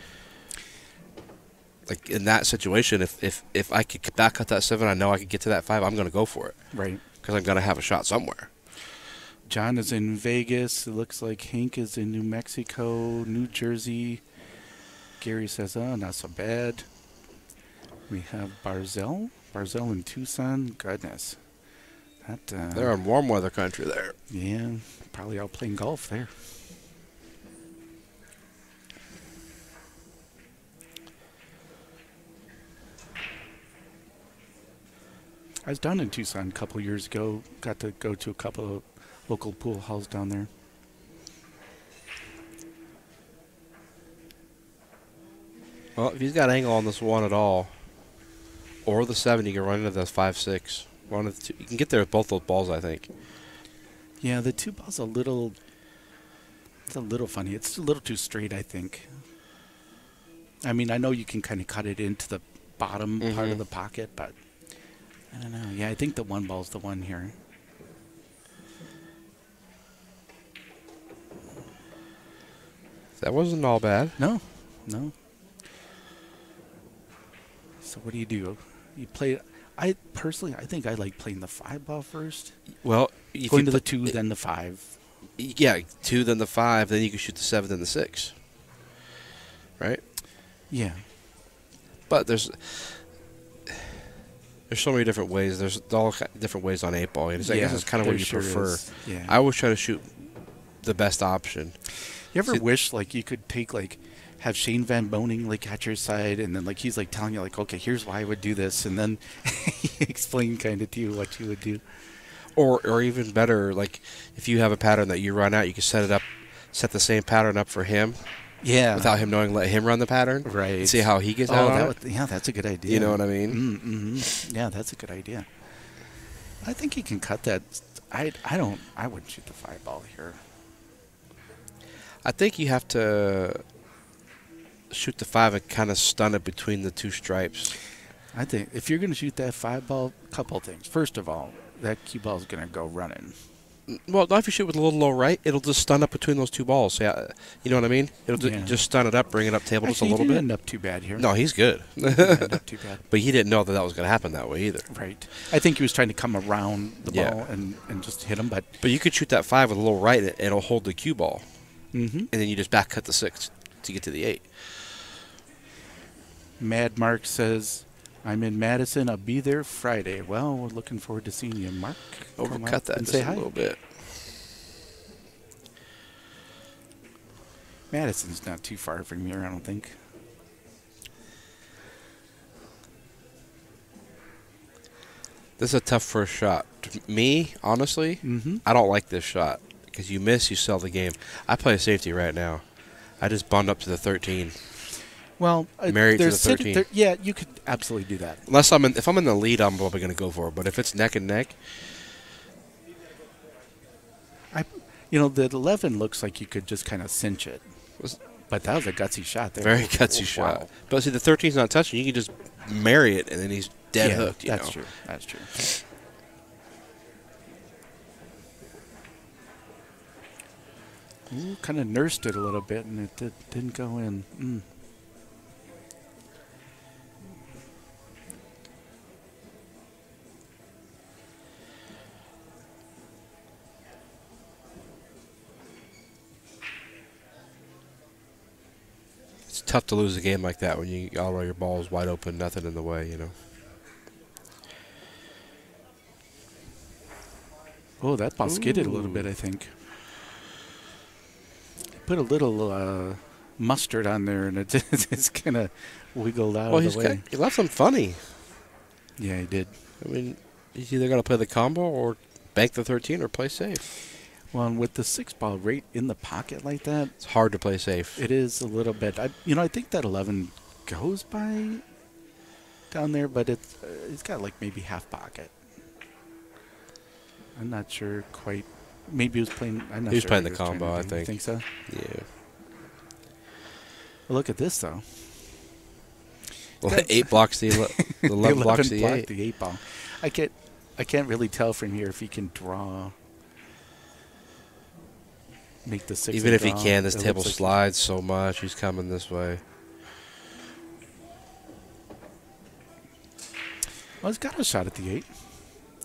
[SPEAKER 1] Like, in that situation, if I could back cut that 7, I know I could get to that 5, I'm going to go for it.
[SPEAKER 2] Right.
[SPEAKER 1] Because I'm going to have a shot somewhere.
[SPEAKER 2] John is in Vegas. It looks like Hank is in New Mexico, New Jersey. Gary says, not so bad. We have Barzell in Tucson. Goodness.
[SPEAKER 1] They're in warm weather country there.
[SPEAKER 2] Yeah, probably out playing golf there. I was down in Tucson a couple years ago. Got to go to a couple of local pool halls down there.
[SPEAKER 1] Well, if he's got angle on this 1 at all, or the 7, you can run into the 5-6. One of the 2. You can get there with both those balls, I think.
[SPEAKER 2] Yeah, the 2 ball's a little funny. It's a little too straight, I think. I mean, I know you can kind of cut it into the bottom part of the pocket, but I don't know. Yeah, I think the 1 ball's the one here.
[SPEAKER 1] That wasn't all bad.
[SPEAKER 2] No. So what do? You play. I think I like playing the 5 ball first.
[SPEAKER 1] Well,
[SPEAKER 2] going to the 2, then the 5.
[SPEAKER 1] Yeah, 2, then the 5, then you can shoot the 7, then the 6. Right?
[SPEAKER 2] Yeah.
[SPEAKER 1] But there's so many different ways. There's all different ways on 8 ball. I guess it's kind of what you prefer.
[SPEAKER 2] Yeah.
[SPEAKER 1] I always try to shoot the best option.
[SPEAKER 2] You ever wish like you could take like have Shane Van Boning like at your side, and then like he's like telling you like, okay, here's why I would do this, and then he explain kind of to you what you would do.
[SPEAKER 1] Or even better, like if you have a pattern that you run out, you can set the same pattern up for him.
[SPEAKER 2] Yeah.
[SPEAKER 1] Without him knowing, let him run the pattern.
[SPEAKER 2] Right.
[SPEAKER 1] And see how he gets out on it.
[SPEAKER 2] Yeah, that's a good idea.
[SPEAKER 1] You know what I mean?
[SPEAKER 2] Mm-hmm. Yeah, that's a good idea. I think he can cut that. I wouldn't shoot the 5-ball here.
[SPEAKER 1] I think you have to shoot the 5 and kind of stun it between the two stripes.
[SPEAKER 2] I think if you're going to shoot that 5-ball, a couple things. First of all, that cue ball is going to go running.
[SPEAKER 1] Well, not if you shoot with a little low right, it'll just stun up between those two balls. Yeah, you know what I mean? It'll just stun it up, bring it up table just a little bit.
[SPEAKER 2] He didn't end up too bad here.
[SPEAKER 1] No, he's good.
[SPEAKER 2] He didn't end up too bad.
[SPEAKER 1] But he didn't know that was going to happen that way either.
[SPEAKER 2] Right. I think he was trying to come around the ball and just hit him. But
[SPEAKER 1] you could shoot that 5 with a little right, and it'll hold the cue ball.
[SPEAKER 2] And
[SPEAKER 1] then you just back cut the 6 to get to the 8.
[SPEAKER 2] Mad Mark says, I'm in Madison. I'll be there Friday. Well, we're looking forward to seeing you, Mark.
[SPEAKER 1] Overcut that
[SPEAKER 2] and
[SPEAKER 1] just
[SPEAKER 2] say
[SPEAKER 1] a
[SPEAKER 2] hi.
[SPEAKER 1] little bit.
[SPEAKER 2] Madison's not too far from here, I don't think.
[SPEAKER 1] This is a tough first shot. Me, honestly, I don't like this shot. Because you miss, you sell the game. I play a safety right now. I just bond up to the 13.
[SPEAKER 2] Well,
[SPEAKER 1] married to the 13.
[SPEAKER 2] Yeah, you could absolutely do that.
[SPEAKER 1] Unless if I'm in the lead, I'm probably going to go for it. But if it's neck and neck,
[SPEAKER 2] the 11 looks like you could just kind of cinch it. But that was a gutsy shot there.
[SPEAKER 1] Very gutsy shot. Wow. But see, the 13's not touching. You can just marry it, and then he's dead hooked.
[SPEAKER 2] That's true. That's true. Ooh, kind of nursed it a little bit, and it didn't go in.
[SPEAKER 1] It's tough to lose a game like that when you all your balls wide open, nothing in the way, you know.
[SPEAKER 2] Oh, that ball skidded a little bit, I think. Put a little mustard on there, and it's kind of wiggled out of the way.
[SPEAKER 1] He left them funny.
[SPEAKER 2] Yeah, he did.
[SPEAKER 1] I mean, he's either got to play the combo or bank the 13 or play safe.
[SPEAKER 2] Well, and with the 6-ball right in the pocket like that,
[SPEAKER 1] it's hard to play safe.
[SPEAKER 2] It is a little bit. I think that 11 goes by down there, but it's got like maybe half pocket. I'm not sure quite. Maybe he was playing. I'm not sure.
[SPEAKER 1] He was playing the combo, I think.
[SPEAKER 2] You think so?
[SPEAKER 1] Yeah.
[SPEAKER 2] Well, look at this though.
[SPEAKER 1] Well, the 8 blocks the 11 blocks the 8.
[SPEAKER 2] The 8 ball. I can't really tell from here if he can draw. Make the 6.
[SPEAKER 1] Even if he can, this table slides so much. He's coming this way.
[SPEAKER 2] Well, he's got a shot at the 8.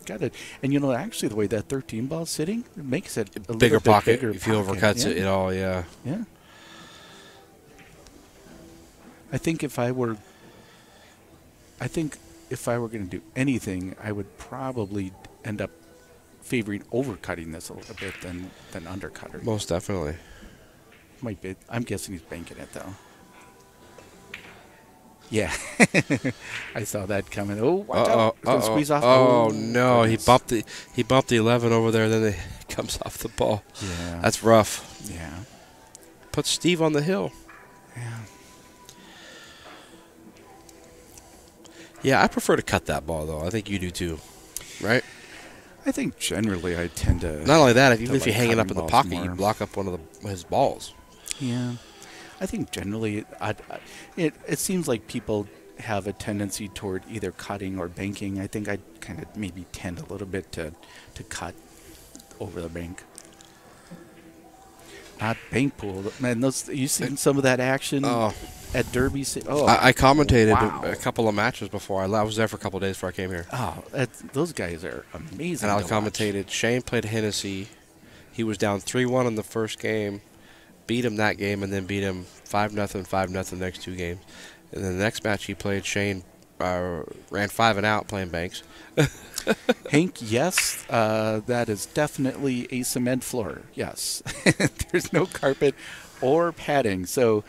[SPEAKER 2] Got it. And actually, the way that 13 ball's sitting, it makes it a
[SPEAKER 1] bigger pocket.
[SPEAKER 2] Bigger
[SPEAKER 1] if he overcuts it all, yeah.
[SPEAKER 2] Yeah. I think if I were going to do anything, I would probably end up favoring overcutting this a little bit than undercutter.
[SPEAKER 1] Most definitely.
[SPEAKER 2] Might be. I'm guessing he's banking it though. Yeah, I saw that coming. Oh, watch out! It's gonna squeeze off.
[SPEAKER 1] Oh no! Goodness. He bumped the 11 over there. Then it comes off the ball.
[SPEAKER 2] Yeah,
[SPEAKER 1] that's rough.
[SPEAKER 2] Yeah,
[SPEAKER 1] put Steve on the hill.
[SPEAKER 2] Yeah.
[SPEAKER 1] Yeah, I prefer to cut that ball though. I think you do too, right?
[SPEAKER 2] I think generally I tend to.
[SPEAKER 1] Not only that, even if you hang it up in the pocket, you block up one of his balls.
[SPEAKER 2] Yeah. I think generally, it seems like people have a tendency toward either cutting or banking. I think I kind of maybe tend a little bit to cut over the bank. Not bank pool. Man, you seen some of that action at Derby?
[SPEAKER 1] I commentated a couple of matches before. I was there for a couple of days before I came here.
[SPEAKER 2] Oh, those guys are amazing.
[SPEAKER 1] And I commentated. Shane played Hennessy. He was down 3-1 in the first game. Beat him that game, and then beat him 5-0, 5-0 the next 2 games. And then the next match he played, Shane ran 5 and out playing banks.
[SPEAKER 2] Hank, yes, that is definitely a cement floor. Yes, there's no carpet or padding. So,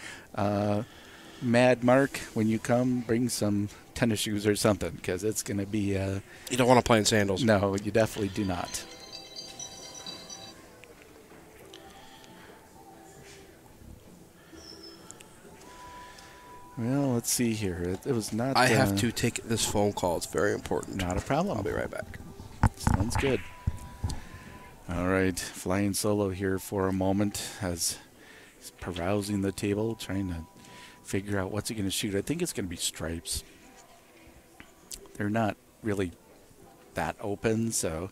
[SPEAKER 2] Mad Mark, when you come, bring some tennis shoes or something, because it's going to be.
[SPEAKER 1] You don't want to play in sandals.
[SPEAKER 2] No, you definitely do not. Well, let's see here. It was not.
[SPEAKER 1] I have to take this phone call. It's very important.
[SPEAKER 2] Not a problem.
[SPEAKER 1] I'll be right back.
[SPEAKER 2] Sounds good. All right, flying solo here for a moment as he's perusing the table, trying to figure out what's he going to shoot. I think it's going to be stripes. They're not really that open, so.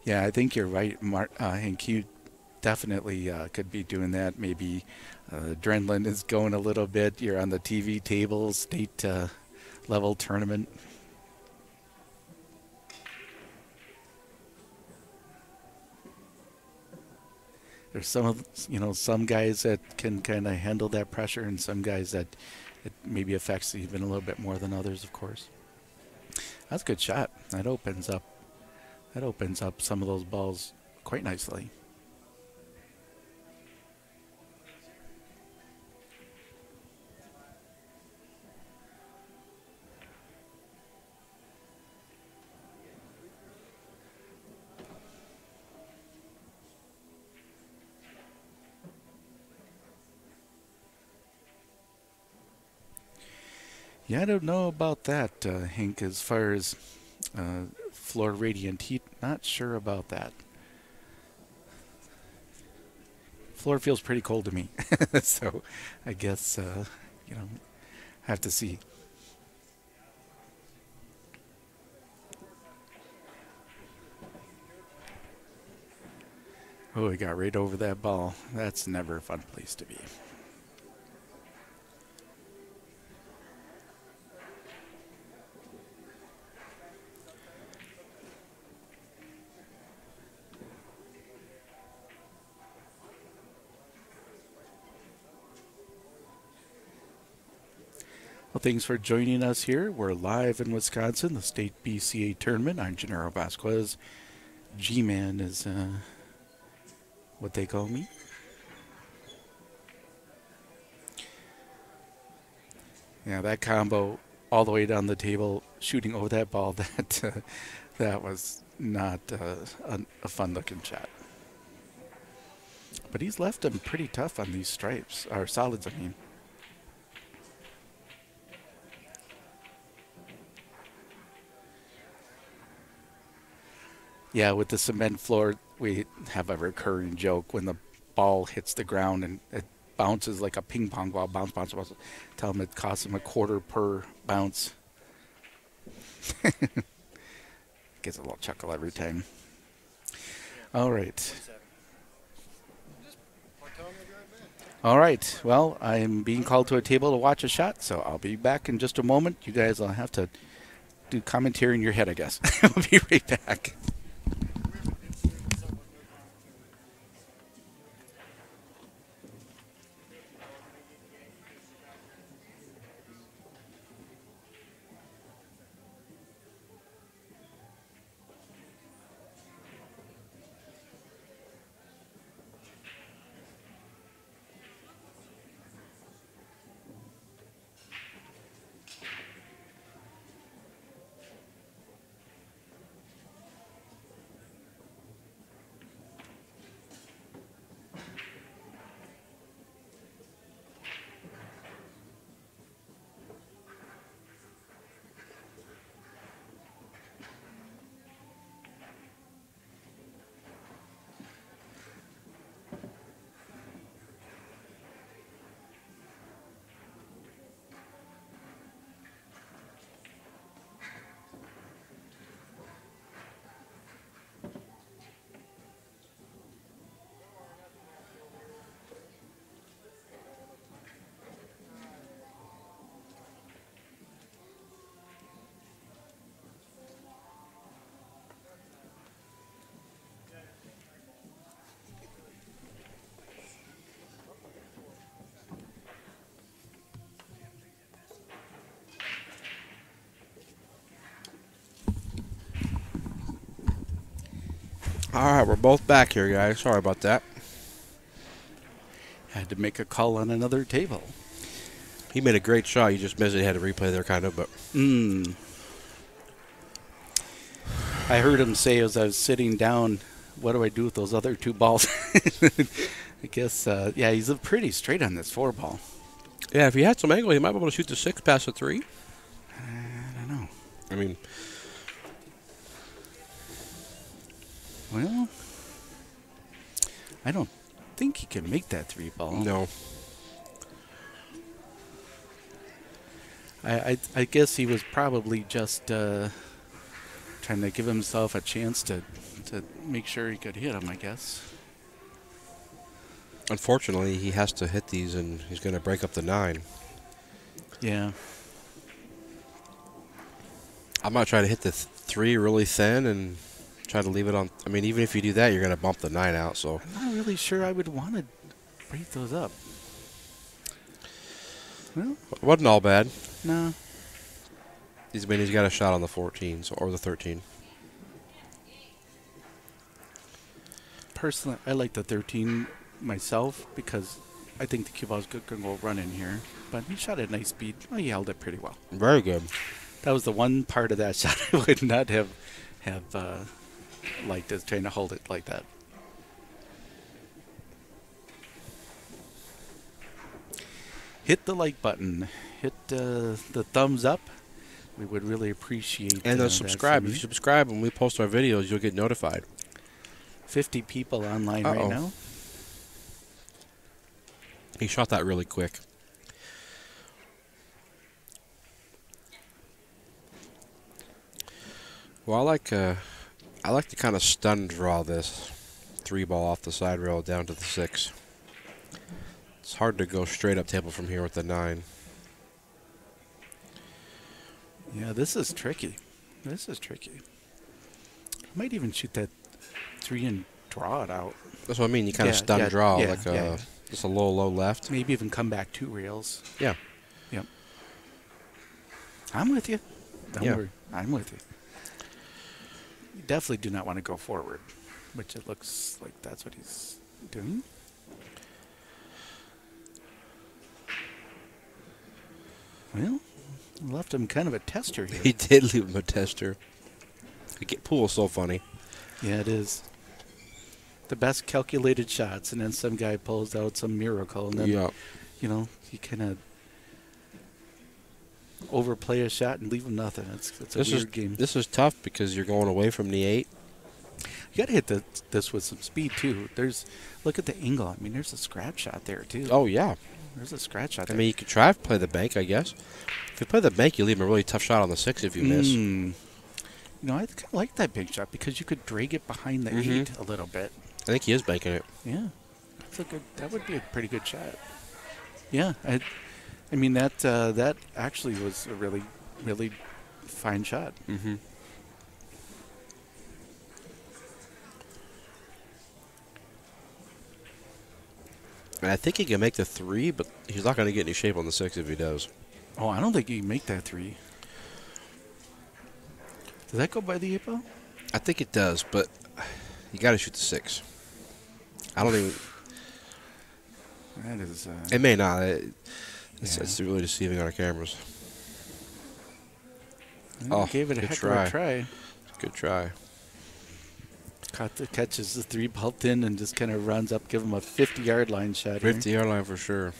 [SPEAKER 2] Yeah, I think you're right, Hank. You definitely could be doing that. Maybe adrenaline is going a little bit. You're on the TV table, state level tournament. There's some guys that can kind of handle that pressure, and some guys that it maybe affects even a little bit more than others, of course. That's a good shot. That opens up some of those balls quite nicely. Yeah, I don't know about that, Hank, as far as floor radiant heat. Not sure about that. Floor feels pretty cold to me. So I guess, have to see. Oh, he got right over that ball. That's never a fun place to be. Well, thanks for joining us here. We're live in Wisconsin, the state BCA tournament. I'm Gennaro Vasquez. G-Man is what they call me. Yeah, that combo all the way down the table, shooting over that ball, that was not a fun-looking shot. But he's left him pretty tough on these stripes, or solids, I mean. Yeah, with the cement floor, we have a recurring joke when the ball hits the ground and it bounces like a ping pong ball. Bounce, bounce, bounce. Tell them it costs them $0.25 per bounce. Gets a little chuckle every time. All right. All right. Well, I'm being called to a table to watch a shot, so I'll be back in just a moment. You guys will have to do commentary in your head, I guess. I'll be right back.
[SPEAKER 1] All right, we're both back here, guys. Sorry about that.
[SPEAKER 2] Had to make a call on another table.
[SPEAKER 1] He made a great shot. You just missed it. He had to replay there, kind of, but.
[SPEAKER 2] I heard him say as I was sitting down, what do I do with those other 2 balls? I guess, yeah, he's pretty straight on this 4 ball.
[SPEAKER 1] Yeah, if he had some angle, he might be able to shoot the 6 past the 3.
[SPEAKER 2] I don't know.
[SPEAKER 1] I mean,
[SPEAKER 2] well, I don't think he can make that 3 ball.
[SPEAKER 1] no.
[SPEAKER 2] I guess he was probably just trying to give himself a chance to make sure he could hit him, I guess.
[SPEAKER 1] Unfortunately, he has to hit these, and he's going to break up the 9.
[SPEAKER 2] Yeah.
[SPEAKER 1] I might try to hit the 3 really thin and try to leave it on. I mean, even if you do that, you're going to bump the 9 out. So
[SPEAKER 2] I'm not really sure I would want to break those up. Well,
[SPEAKER 1] it wasn't all bad.
[SPEAKER 2] no.
[SPEAKER 1] He's got a shot on the 14 or the 13.
[SPEAKER 2] Personally, I like the 13 myself because I think the cue ball's good can go run in here. But he shot at nice speed. Oh, he held it pretty well.
[SPEAKER 1] Very good.
[SPEAKER 2] That was the one part of that shot I would not have liked, is trying to hold it like that. Hit the like button. Hit the thumbs up. We would really appreciate
[SPEAKER 1] And
[SPEAKER 2] that
[SPEAKER 1] subscribe.
[SPEAKER 2] from
[SPEAKER 1] If
[SPEAKER 2] you.
[SPEAKER 1] you subscribe when we post our videos, you'll get notified.
[SPEAKER 2] 50 people online right now.
[SPEAKER 1] He shot that really quick. Well, I like to kind of stun draw this 3 ball off the side rail down to the 6. It's hard to go straight up table from here with the 9.
[SPEAKER 2] Yeah, this is tricky. This is tricky. I might even shoot that 3 and draw it out.
[SPEAKER 1] That's what I mean. You kind of
[SPEAKER 2] Yeah,
[SPEAKER 1] stun
[SPEAKER 2] yeah,
[SPEAKER 1] draw,
[SPEAKER 2] yeah,
[SPEAKER 1] like
[SPEAKER 2] yeah.
[SPEAKER 1] just a low left.
[SPEAKER 2] Maybe even come back 2 rails.
[SPEAKER 1] Yeah.
[SPEAKER 2] Yep. I'm with you. Don't
[SPEAKER 1] Yeah.
[SPEAKER 2] worry. I'm with you. You definitely do not want to go forward, which it looks like that's what he's doing. Well, left him kind of a tester here.
[SPEAKER 1] He did leave him a tester. Pool is so funny.
[SPEAKER 2] Yeah, it is. The best calculated shots, and then some guy pulls out some miracle, and then,
[SPEAKER 1] Yeah.
[SPEAKER 2] you know, you kind of overplay a shot and leave him nothing. It's a weird game.
[SPEAKER 1] This is tough because you're going away from the 8.
[SPEAKER 2] You got to hit this with some speed, too. Look at the angle. I mean, there's a scratch shot there, too.
[SPEAKER 1] Oh, yeah.
[SPEAKER 2] There's a scratch shot
[SPEAKER 1] I
[SPEAKER 2] there.
[SPEAKER 1] mean, you could try to play the bank, I guess. If you play the bank, you leave him a really tough shot on the 6 if you miss.
[SPEAKER 2] You know, I kind of like that big shot because you could drag it behind the 8 a little bit.
[SPEAKER 1] I think he is banking it.
[SPEAKER 2] Yeah, that would be a pretty good shot. Yeah, I mean that actually was a really, really fine shot.
[SPEAKER 1] Mm-hmm. And I think he can make the 3, but he's not going to get any shape on the 6 if he does.
[SPEAKER 2] Oh, I don't think you can make that 3. Does that go by the 8 ball?
[SPEAKER 1] I think it does, but you got to shoot the 6. I don't even.
[SPEAKER 2] That is.
[SPEAKER 1] It may not. It's really deceiving on our cameras.
[SPEAKER 2] Gave it a
[SPEAKER 1] good
[SPEAKER 2] heck of a try.
[SPEAKER 1] Good try.
[SPEAKER 2] Catches the 3 ball thin and just kind of runs up, give him a 50-yard line shot.
[SPEAKER 1] 50-yard line for sure.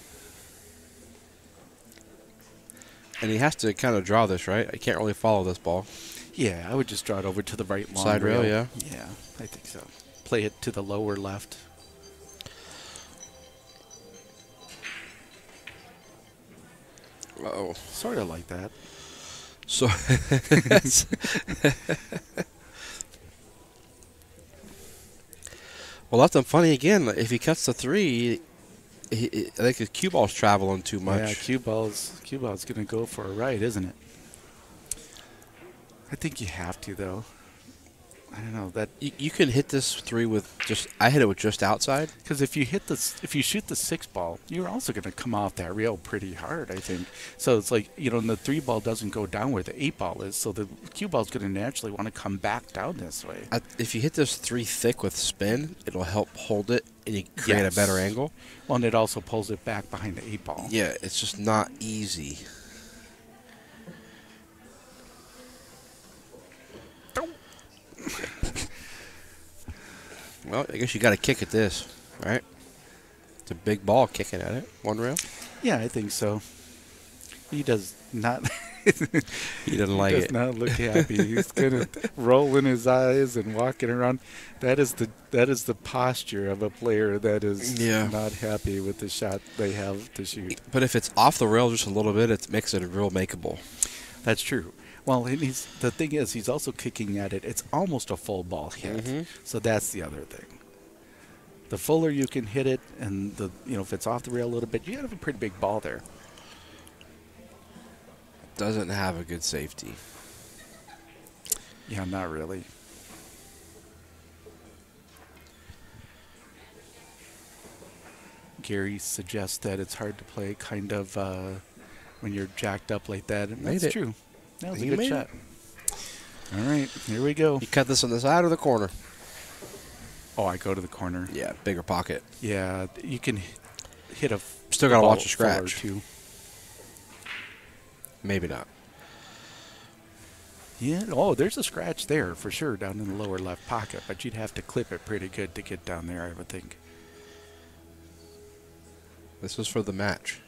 [SPEAKER 1] And he has to kind of draw this, right? He can't really follow this ball.
[SPEAKER 2] Yeah, I would just draw it over to the right long
[SPEAKER 1] Side rail, yeah.
[SPEAKER 2] Yeah, I think so. Play it to the lower left.
[SPEAKER 1] Uh-oh.
[SPEAKER 2] Sort of like that.
[SPEAKER 1] So well, that's funny again. If he cuts the 3, I think his cue ball's traveling too much.
[SPEAKER 2] Yeah, cue ball's going to go for a ride, isn't it? I think you have to, though. I don't know that
[SPEAKER 1] You can hit this 3 with just. I hit it with just outside.
[SPEAKER 2] because if you shoot the 6 ball, you're also going to come off that rail pretty hard. I think so. It's like and the 3 ball doesn't go down where the 8 ball is, so the cue ball is going to naturally want to come back down this way.
[SPEAKER 1] If you hit this 3 thick with spin, it'll help hold it and you create a better angle.
[SPEAKER 2] Well, and it also pulls it back behind the 8 ball.
[SPEAKER 1] Yeah, it's just not easy. Well, I guess you got to kick at this, right? It's a big ball kicking at it. 1 rail.
[SPEAKER 2] Yeah, I think so. He does not.
[SPEAKER 1] He doesn't like
[SPEAKER 2] does
[SPEAKER 1] it.
[SPEAKER 2] not look happy. He's kind of rolling his eyes and walking around. That is the posture of a player that is not happy with the shot they have to shoot.
[SPEAKER 1] But if it's off the rail just a little bit, it makes it real makeable.
[SPEAKER 2] That's true. Well, and the thing is, he's also kicking at it. It's almost a full ball hit. So that's the other thing. The fuller you can hit it, and if it's off the rail a little bit, you have a pretty big ball there.
[SPEAKER 1] Doesn't have a good safety.
[SPEAKER 2] Yeah, not really. Gary suggests that it's hard to play kind of when you're jacked up like that. And that's true. That was a good shot. All right, here we go.
[SPEAKER 1] You cut this on the side or the corner?
[SPEAKER 2] Oh, I go to the corner.
[SPEAKER 1] Yeah, bigger pocket.
[SPEAKER 2] Yeah, you can hit a
[SPEAKER 1] Still got to watch a scratch.
[SPEAKER 2] Too.
[SPEAKER 1] Maybe not.
[SPEAKER 2] Yeah, oh, there's a scratch there for sure down in the lower left pocket, but you'd have to clip it pretty good to get down there, I would think.
[SPEAKER 1] This was for the match.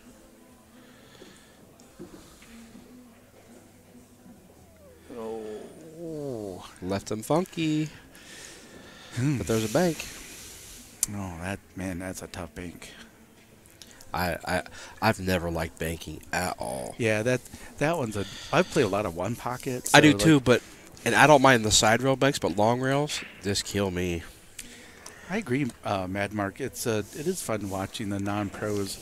[SPEAKER 2] Oh.
[SPEAKER 1] Left him funky. But there's a bank.
[SPEAKER 2] Oh, that's a tough bank.
[SPEAKER 1] I've never liked banking at all.
[SPEAKER 2] Yeah, that one's I've played a lot of one pocket.
[SPEAKER 1] So I do too, and I don't mind the side rail banks, but long rails just kill me.
[SPEAKER 2] I agree, Mad Mark. It is fun watching the non-pros.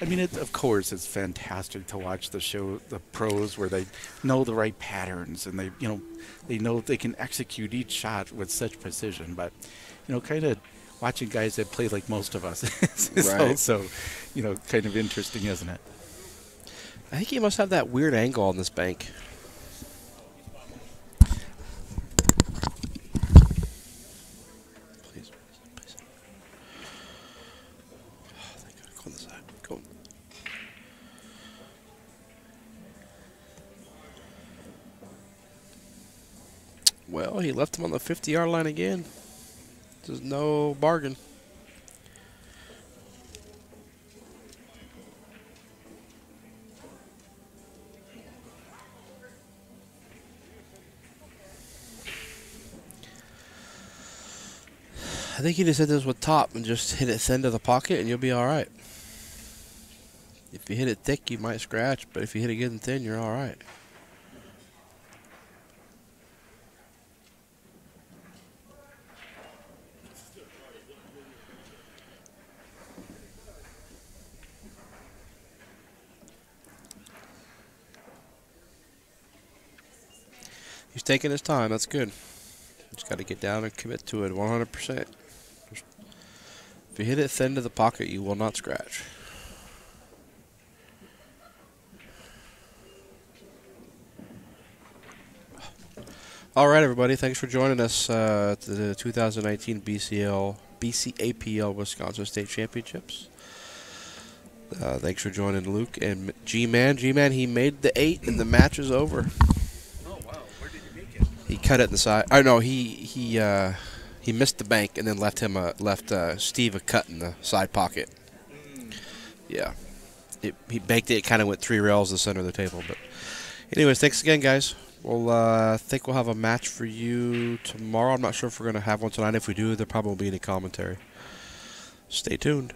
[SPEAKER 2] I mean, of course, it's fantastic to watch the pros where they know the right patterns and they know they can execute each shot with such precision. But kind of watching guys that play like most of us is also kind of interesting, isn't it?
[SPEAKER 1] I think he must have that weird angle on this bank. Please. Oh, thank God. Go on the side. Go. Well, he left him on the 50-yard line again. There's no bargain. I think you just hit this with top and just hit it thin to the pocket and you'll be all right. If you hit it thick, you might scratch, but if you hit it good and thin, you're all right. He's taking his time. That's good. Just got to get down and commit to it 100%. If you hit it thin to the pocket, you will not scratch. All right, everybody. Thanks for joining us at the 2019 BCAPL Wisconsin State Championships. Thanks for joining Luke and G-Man. G-Man, he made the 8, and the match is over. He cut it in the side. Oh no, he missed the bank and then left Steve a cut in the side pocket. Yeah, he banked it. It kind of went 3 rails to the center of the table. But anyways, thanks again, guys. We'll think we'll have a match for you tomorrow. I'm not sure if we're gonna have one tonight. If we do, there probably won't be any commentary. Stay tuned.